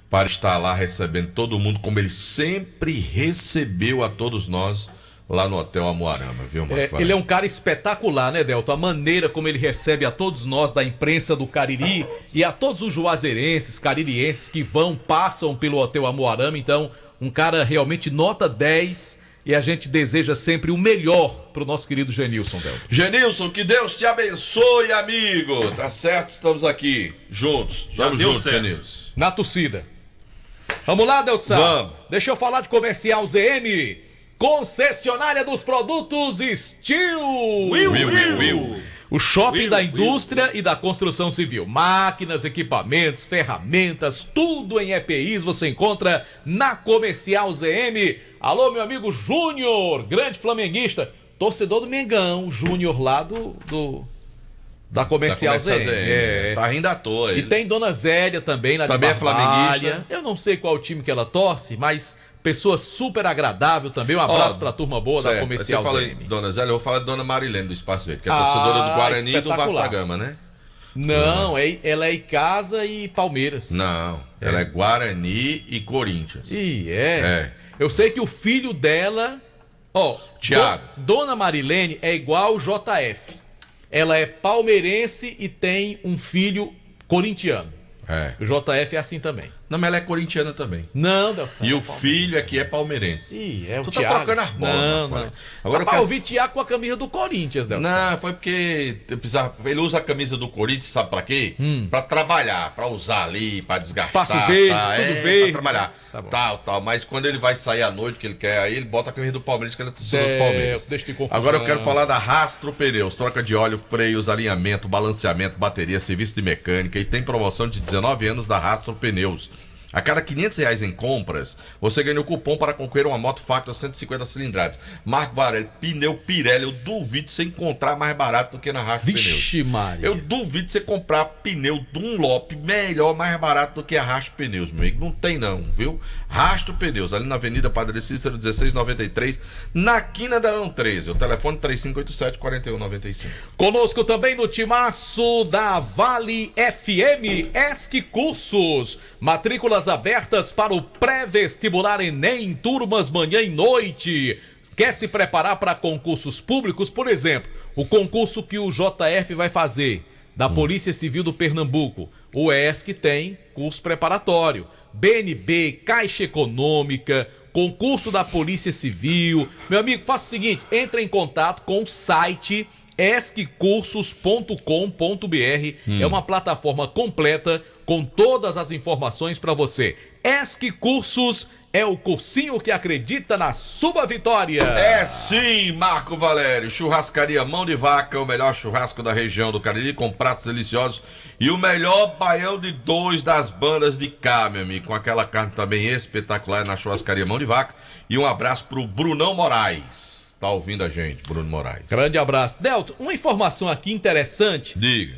para estar lá recebendo todo mundo como ele sempre recebeu a todos nós lá no Hotel Amoarama, viu, Marco? Ele é um cara espetacular, né, Delton? A maneira como ele recebe a todos nós da imprensa do Cariri e a todos os juazeirenses, caririenses que passam pelo Hotel Amoarama. Então, um cara realmente nota 10. E a gente deseja sempre o melhor pro nosso querido Genilson, Delton. Genilson, que Deus te abençoe, amigo. Tá certo? Estamos aqui juntos. Vamos juntos, Genilson. Na torcida. Vamos lá, Delton. Vamos. Deixa eu falar de Comercial ZM. Concessionária dos produtos Steel. O shopping da indústria e da construção civil. Máquinas, equipamentos, ferramentas, tudo em EPIs você encontra na Comercial ZM. Alô, meu amigo Júnior, grande flamenguista, torcedor do Mengão, Júnior lá da Comercial ZM. Tá rindo à toa. E tem Dona Zélia também lá também de Barbalha. É flamenguista. Eu não sei qual time que ela torce, mas pessoa super agradável também. Um abraço pra turma boa da Comercial Você fala ZM. em Dona Zélia, eu vou falar de Dona Marilene do Espaço Verde, que é torcedora do Guarani e do Vasco da Gama, né? Não, ela é Icasa e Palmeiras. Não, ela é Guarani e Corinthians. Eu sei que o filho dela, Thiago. Dona Marilene é igual o JF. Ela é palmeirense e tem um filho corintiano. O JF é assim também. Não, mas ela é corintiana também. Não, Delson. E o filho aqui é palmeirense. O tu Thiago. tá trocando as bolas. Não. Agora eu vi Thiago com a camisa do Corinthians, Delson. Não, foi porque ele usa a camisa do Corinthians, sabe pra quê? Pra trabalhar, pra usar ali, pra desgastar. Espaço verde, tudo verde. Pra trabalhar. Tal. Mas quando ele vai sair à noite, que ele quer, aí ele bota a camisa do Palmeiras, que ele é torcedor do Palmeiras. Deixa de confusão. Agora eu quero falar da Rastro Pneus. Troca de óleo, freios, alinhamento, balanceamento, bateria, serviço de mecânica. E tem promoção de 19 anos da Rastro Pneus. A cada R$500 em compras, você ganha o cupom para concorrer uma moto Factor 150 cilindradas. Marco Varela, pneu Pirelli, eu duvido você encontrar mais barato do que na Rastro Pneus. Vixe, Maria. Eu duvido você comprar pneu Dunlop melhor, mais barato do que a Rastro Pneus, meu amigo. Não tem não, viu? Rastro Pneus, ali na Avenida Padre Cícero, 1693, na quina da Leão 13. O telefone 3587-4195. Conosco também no timaço da Vale FM, ESC Cursos. Matrículas abertas para o pré-vestibular Enem, turmas manhã e noite. Quer se preparar para concursos públicos? Por exemplo, o concurso que o JF vai fazer da Polícia Civil do Pernambuco. O ESC tem curso preparatório. BNB, Caixa Econômica, concurso da Polícia Civil. Meu amigo, faça o seguinte, entre em contato com o site esccursos.com.br. É uma plataforma completa com todas as informações para você. ESC Cursos é o cursinho que acredita na sua vitória. É sim, Marco Valério. Churrascaria Mão de Vaca, o melhor churrasco da região do Cariri, com pratos deliciosos e o melhor baião de 2 das bandas de cá, meu amigo, com aquela carne também espetacular na Churrascaria Mão de Vaca. E um abraço pro Brunão Moraes. Tá ouvindo a gente, Bruno Moraes. Grande abraço. Delton, uma informação aqui interessante. Diga.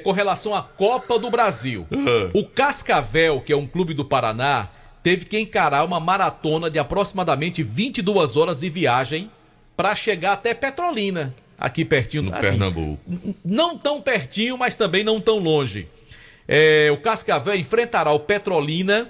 Com relação à Copa do Brasil. O Cascavel, que é um clube do Paraná, teve que encarar uma maratona de aproximadamente 22 horas de viagem para chegar até Petrolina, aqui pertinho. No Pernambuco. Não tão pertinho, mas também não tão longe. O Cascavel enfrentará o Petrolina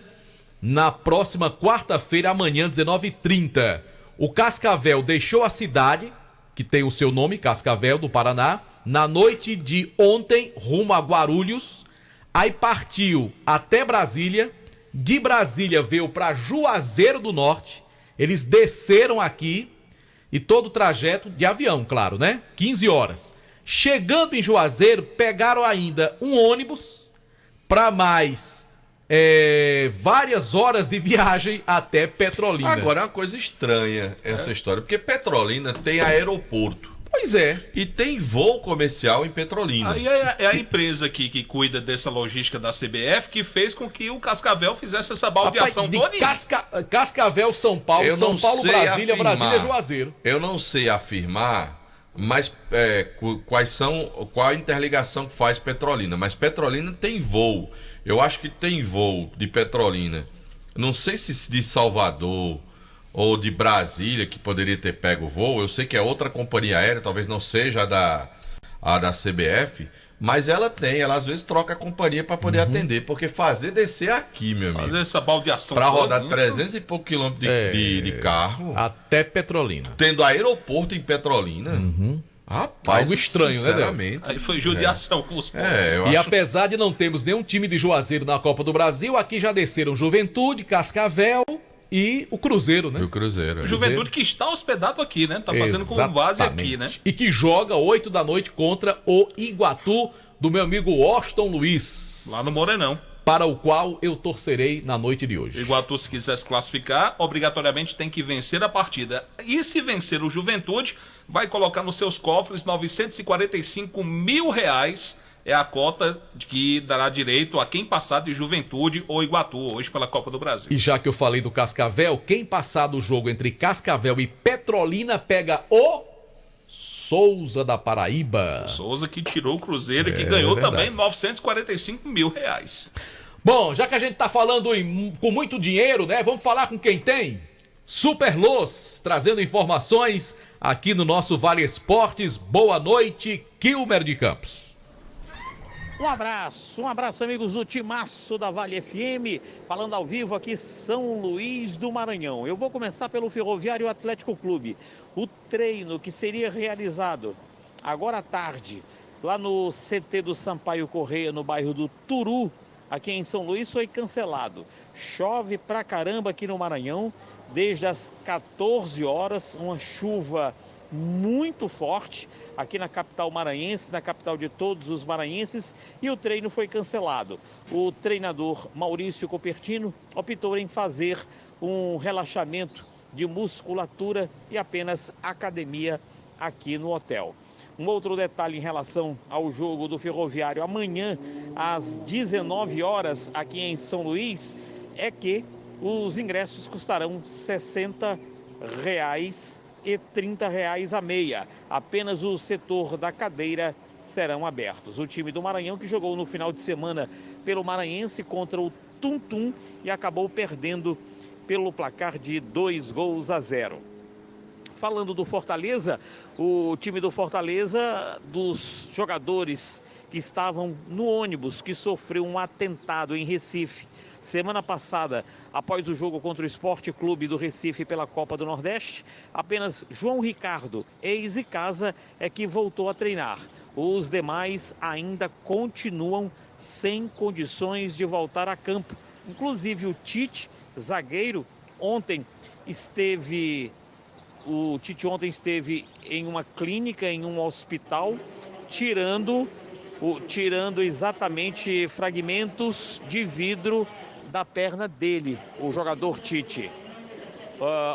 na próxima quarta-feira, amanhã, 19h30. O Cascavel deixou a cidade, que tem o seu nome, Cascavel, do Paraná, na noite de ontem, rumo a Guarulhos. Aí partiu até Brasília. De Brasília veio para Juazeiro do Norte. Eles desceram aqui e todo o trajeto de avião, claro, né? 15 horas. Chegando em Juazeiro, pegaram ainda um ônibus para mais várias horas de viagem até Petrolina. Agora é uma coisa estranha essa história, porque Petrolina tem aeroporto. Pois é. E tem voo comercial em Petrolina. Aí é a empresa aqui que cuida dessa logística da CBF que fez com que o Cascavel fizesse essa baldeação toda. Cascavel, São Paulo, São Paulo, Brasília, Brasília, Juazeiro. Eu não sei afirmar, mas qual a interligação que faz Petrolina. Mas Petrolina tem voo. Eu acho que tem voo de Petrolina. Não sei se de Salvador ou de Brasília, que poderia ter pego o voo. Eu sei que é outra companhia aérea, talvez não seja a da CBF, mas ela às vezes troca a companhia para poder atender, porque fazer descer aqui, meu amigo. Fazer essa baldeação para rodar 300 e poucos quilômetros de carro. Até Petrolina. Tendo aeroporto em Petrolina. Rapaz, algo estranho, sinceramente, né? Aí foi judiação com os povos. E apesar de não termos nenhum time de Juazeiro na Copa do Brasil, aqui já desceram Juventude, Cascavel e o Cruzeiro, né? E o Cruzeiro. Juventude que está hospedado aqui, né? Tá fazendo como base aqui, né? E que joga 8 da noite contra o Iguatu, do meu amigo Washington Luiz. Lá no Morenão. Para o qual eu torcerei na noite de hoje. O Iguatu, se quiser se classificar, obrigatoriamente tem que vencer a partida. E se vencer o Juventude, vai colocar nos seus cofres R$945 mil. É a cota que dará direito a quem passar de Juventude ou Iguatu hoje pela Copa do Brasil. E já que eu falei do Cascavel, quem passar do jogo entre Cascavel e Petrolina pega o Souza da Paraíba. O Souza que tirou o Cruzeiro e que ganhou também R$945 mil. Bom, já que a gente tá falando com muito dinheiro, né? Vamos falar com quem tem? Superluz, trazendo informações aqui no nosso Vale Esportes. Boa noite, Kilmer de Campos. Um abraço amigos do timaço da Vale FM, falando ao vivo aqui São Luís do Maranhão. Eu vou começar pelo Ferroviário Atlético Clube. O treino que seria realizado agora à tarde, lá no CT do Sampaio Correia, no bairro do Turu, aqui em São Luís, foi cancelado. Chove pra caramba aqui no Maranhão, desde as 14 horas, uma chuva muito forte aqui na capital maranhense, na capital de todos os maranhenses, e o treino foi cancelado. O treinador Maurício Copertino optou em fazer um relaxamento de musculatura e apenas academia aqui no hotel. Um outro detalhe em relação ao jogo do Ferroviário amanhã às 19 horas aqui em São Luís é que os ingressos custarão R$60 e R$30 a meia. Apenas o setor da cadeira serão abertos. O time do Maranhão, que jogou no final de semana pelo Maranhense contra o Tum-Tum e acabou perdendo pelo placar de 2-0. Falando do Fortaleza, o time do Fortaleza, dos jogadores que estavam no ônibus que sofreu um atentado em Recife semana passada, após o jogo contra o Sport Clube do Recife pela Copa do Nordeste, apenas João Ricardo, ex-Icasa, é que voltou a treinar. Os demais ainda continuam sem condições de voltar a campo. Inclusive o Tite, zagueiro, ontem esteve em uma clínica, em um hospital, tirando exatamente fragmentos de vidro da perna dele, o jogador Tite.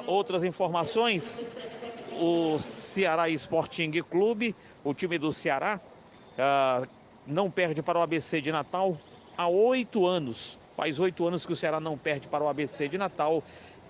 Outras informações, o Ceará Sporting Clube, o time do Ceará, não perde para o ABC de Natal há 8 anos. Faz 8 anos que o Ceará não perde para o ABC de Natal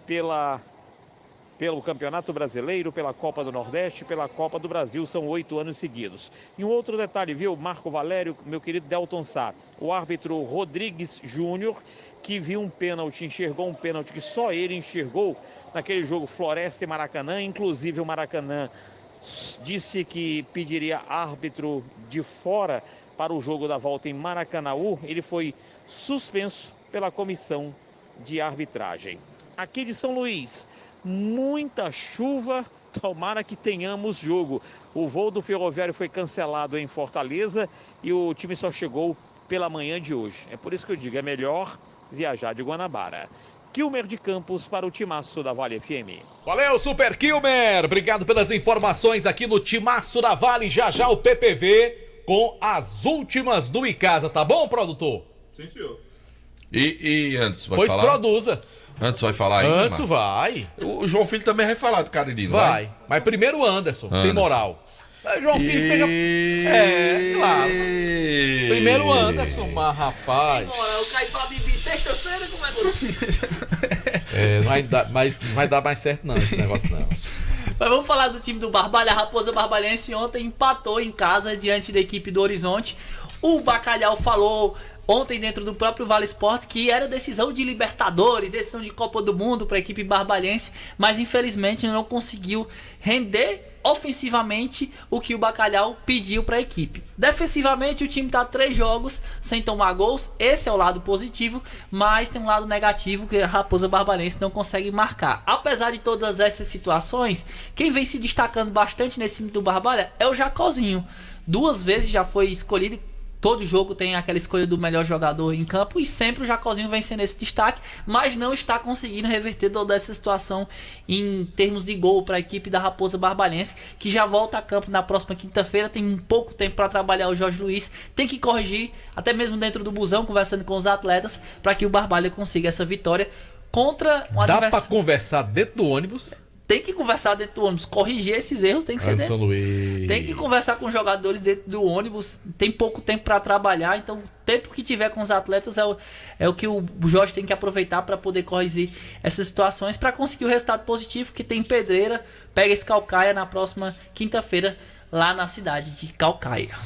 pelo Campeonato Brasileiro, pela Copa do Nordeste, pela Copa do Brasil, são 8 anos seguidos. E um outro detalhe, viu, Marco Valério, meu querido Delton Sá, o árbitro Rodrigues Júnior, que viu um pênalti, enxergou um pênalti que só ele enxergou naquele jogo Floresta e Maracanã, inclusive o Maracanã disse que pediria árbitro de fora para o jogo da volta em Maracanaú, ele foi suspenso pela comissão de arbitragem. Aqui de São Luís, muita chuva, tomara que tenhamos jogo. O voo do Ferroviário foi cancelado em Fortaleza e o time só chegou pela manhã de hoje. É por isso que eu digo, é melhor viajar de Guanabara. Kilmer de Campos para o Timaço da Vale FM. Valeu, Super Kilmer! Obrigado pelas informações aqui no Timaço da Vale. Já já o PPV com as últimas do Icasa, tá bom, produtor? Sim, senhor. E antes, vai pois falar? Pois produza. Antes vai falar aí? Antes vai. O João Filho também vai falar do Cariri, vai? Mas primeiro o Anderson, tem moral. João Filho pega... É, claro. Primeiro o Anderson, mas rapaz... Eu caí pra beber sexta-feira, como não vai dar mais certo não, esse negócio não. Mas vamos falar do time do Barbalha. A Raposa Barbalhense ontem empatou em casa diante da equipe do Horizonte. O Bacalhau falou ontem dentro do próprio Vale Esportes que era decisão de Libertadores, decisão de Copa do Mundo para a equipe barbalhense, mas infelizmente não conseguiu render ofensivamente o que o Bacalhau pediu para a equipe. Defensivamente o time está 3 jogos sem tomar gols, esse é o lado positivo, mas tem um lado negativo que a Raposa Barbalhense não consegue marcar. Apesar de todas essas situações, quem vem se destacando bastante nesse time do Barbalha é o Jacozinho. 2 vezes já foi escolhido. Todo jogo tem aquela escolha do melhor jogador em campo e sempre o Jacozinho vem sendo esse destaque, mas não está conseguindo reverter toda essa situação em termos de gol para a equipe da Raposa Barbalhense, que já volta a campo na próxima quinta-feira. Tem um pouco tempo para trabalhar o Jorge Luiz, tem que corrigir, até mesmo dentro do busão, conversando com os atletas, para que o Barbalha consiga essa vitória contra um adversário. Dá para conversar dentro do ônibus? Tem que conversar dentro do ônibus, corrigir esses erros, tem que ser São Luís. Tem que conversar com os jogadores dentro do ônibus, tem pouco tempo para trabalhar, então o tempo que tiver com os atletas é o que o Jorge tem que aproveitar para poder corrigir essas situações, para conseguir o resultado positivo, que tem pedreira, pega esse Caucaia na próxima quinta-feira lá na cidade de Caucaia.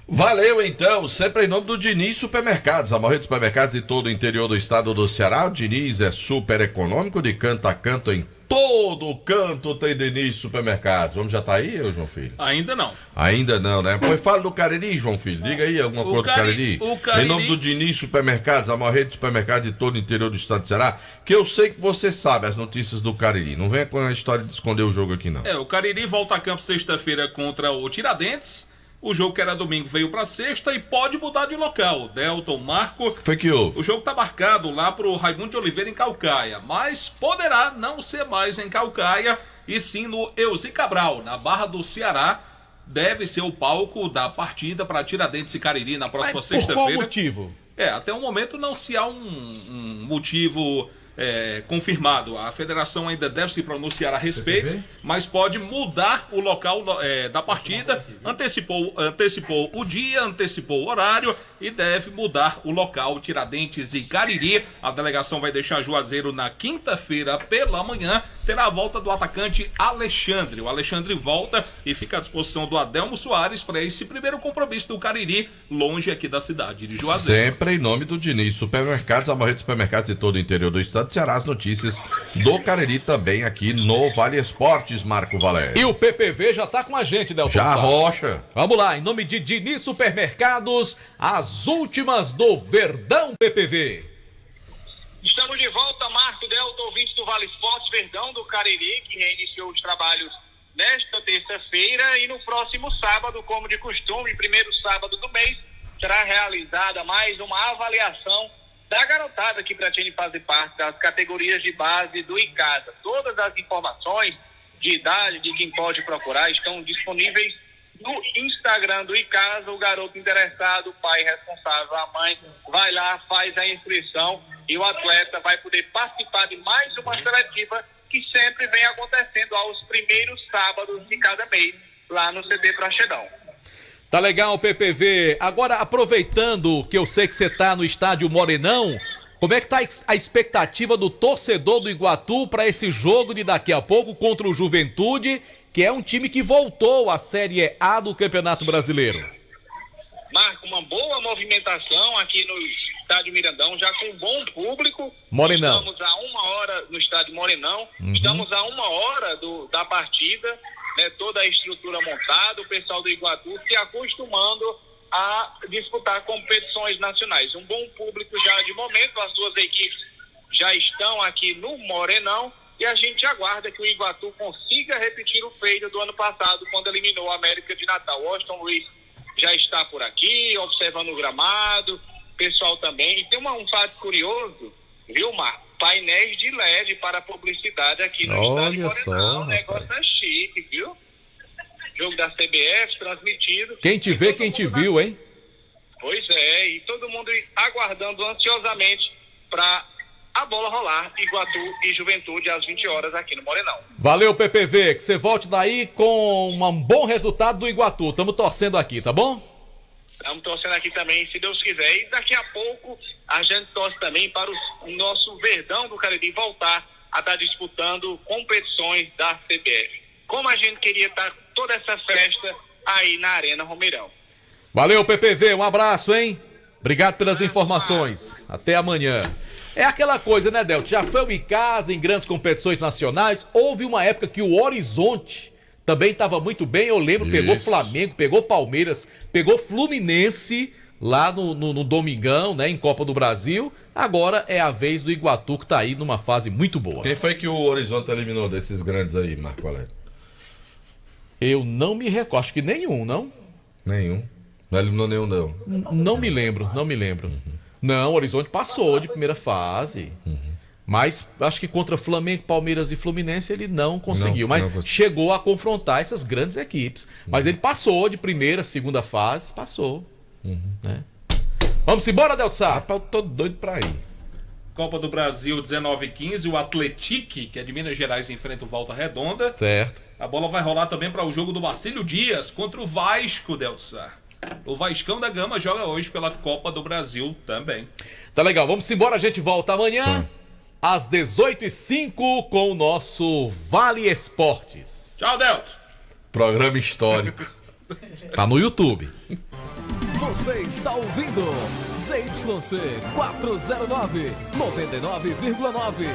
Valeu então, sempre em nome do Diniz Supermercados, a maior rede de supermercados de todo o interior do estado do Ceará. O Diniz é super econômico, de canto a canto, em todo canto tem Diniz Supermercados. O homem já tá aí, João Filho? Ainda não. Ainda não, né? Pois fala do Cariri, João Filho. Diga aí alguma coisa do Cariri. Em nome do Diniz Supermercados, a maior rede de supermercados de todo o interior do estado do Ceará, que eu sei que você sabe as notícias do Cariri. Não venha com a história de esconder o jogo aqui, não. O Cariri volta a campo sexta-feira contra o Tiradentes. O jogo que era domingo veio para sexta e pode mudar de local. Delton, Marco... Foi que houve? O jogo tá marcado lá pro Raimundo de Oliveira em Caucaia, mas poderá não ser mais em Caucaia e sim no Euzi Cabral, na Barra do Ceará. Deve ser o palco da partida para Tiradentes e Cariri na próxima sexta-feira. Por qual motivo? Até o momento não se há um motivo... confirmado. A federação ainda deve se pronunciar a respeito, mas pode mudar o local da partida. Antecipou o dia, antecipou o horário e deve mudar o local. Tiradentes e Cariri. A delegação vai deixar Juazeiro na quinta-feira pela manhã. Terá a volta do atacante Alexandre. O Alexandre volta e fica à disposição do Adelmo Soares para esse primeiro compromisso do Cariri, longe aqui da cidade de Juazeiro. Sempre em nome do Diniz Supermercados, a maior rede de supermercados de todo o interior do estado do Ceará. As notícias do Cariri também aqui no Vale Esportes, Marco Valério. E o PPV já tá com a gente, Delton. Já rocha. Vamos lá, em nome de Diniz Supermercados, as últimas do Verdão PPV. Estamos de volta, Marco, Delton, ouvintes do Vale Esportes, Verdão do Cariri, que reiniciou os trabalhos nesta terça-feira e no próximo sábado, como de costume, primeiro sábado do mês, será realizada mais uma avaliação da garotada que pretende fazer parte das categorias de base do Icasa. Todas as informações de idade, de quem pode procurar, estão disponíveis no Instagram do Icasa. O garoto interessado, o pai responsável, a mãe, vai lá, faz a inscrição e o atleta vai poder participar de mais uma seletiva que sempre vem acontecendo aos primeiros sábados de cada mês lá no CT Praxedão. Tá legal, PPV. Agora, aproveitando que eu sei que você tá no estádio Morenão, como é que tá a expectativa do torcedor do Iguatu para esse jogo de daqui a pouco contra o Juventude, que é um time que voltou à Série A do Campeonato Brasileiro? Marco, uma boa movimentação aqui no estádio Mirandão, já com um bom público. Morenão. Estamos a 1 hora no estádio Morenão, estamos a 1 hora da partida, né, toda a estrutura montada, o pessoal do Iguatu se acostumando a disputar competições nacionais. Um bom público já de momento, as duas equipes já estão aqui no Morenão e a gente aguarda que o Iguatu consiga repetir o feito do ano passado, quando eliminou a América de Natal. O Washington Luiz já está por aqui, observando o gramado, pessoal também. E tem um fato curioso, viu, Marco? Painéis de LED para publicidade aqui no estádio Morenão. O negócio é chique, viu? Jogo da CBF transmitido. Quem te vê, quem te viu, hein? Pois é, e todo mundo aguardando ansiosamente para a bola rolar, Iguatu e Juventude às 20 horas aqui no Morenão. Valeu, PPV, que você volte daí com um bom resultado do Iguatu. Estamos torcendo aqui, tá bom? Estamos torcendo aqui também, se Deus quiser. E daqui a pouco a gente torce também para o nosso Verdão do Cariri voltar a estar disputando competições da CBF. Como a gente queria estar toda essa festa aí na Arena Romeirão. Valeu, PPV, um abraço, hein? Obrigado pelas informações. Até amanhã. É aquela coisa, né, Delto? Já foi o Icasa em grandes competições nacionais. Houve uma época que o Horizonte também estava muito bem. Eu lembro, pegou Flamengo, pegou Palmeiras, pegou Fluminense lá no Domingão, né, em Copa do Brasil. Agora é a vez do Iguatu, que tá aí numa fase muito boa. Quem foi que o Horizonte eliminou desses grandes aí, Marco Valério? Eu não me recordo, acho que nenhum, não? Nenhum. Não eliminou nenhum, não? Não me lembro. Não, o Horizonte passou de primeira fase. Mas acho que contra Flamengo, Palmeiras e Fluminense ele não conseguiu. Mas chegou a confrontar essas grandes equipes. Mas ele passou de primeira, segunda fase, passou. Né? Vamos embora, Delto Sá? Rapaz, eu tô doido pra ir. Copa do Brasil 19-15, o Atletique, que é de Minas Gerais, enfrenta o Volta Redonda. Certo. A bola vai rolar também para o jogo do Marcílio Dias contra o Vasco, Delto Sá. O Vascão da Gama joga hoje pela Copa do Brasil também. Tá legal, vamos embora, a gente volta amanhã às 18h05 com o nosso Vale Esportes. Tchau, Delto. Programa histórico. Tá no YouTube. Você está ouvindo ZYC 409, 99,9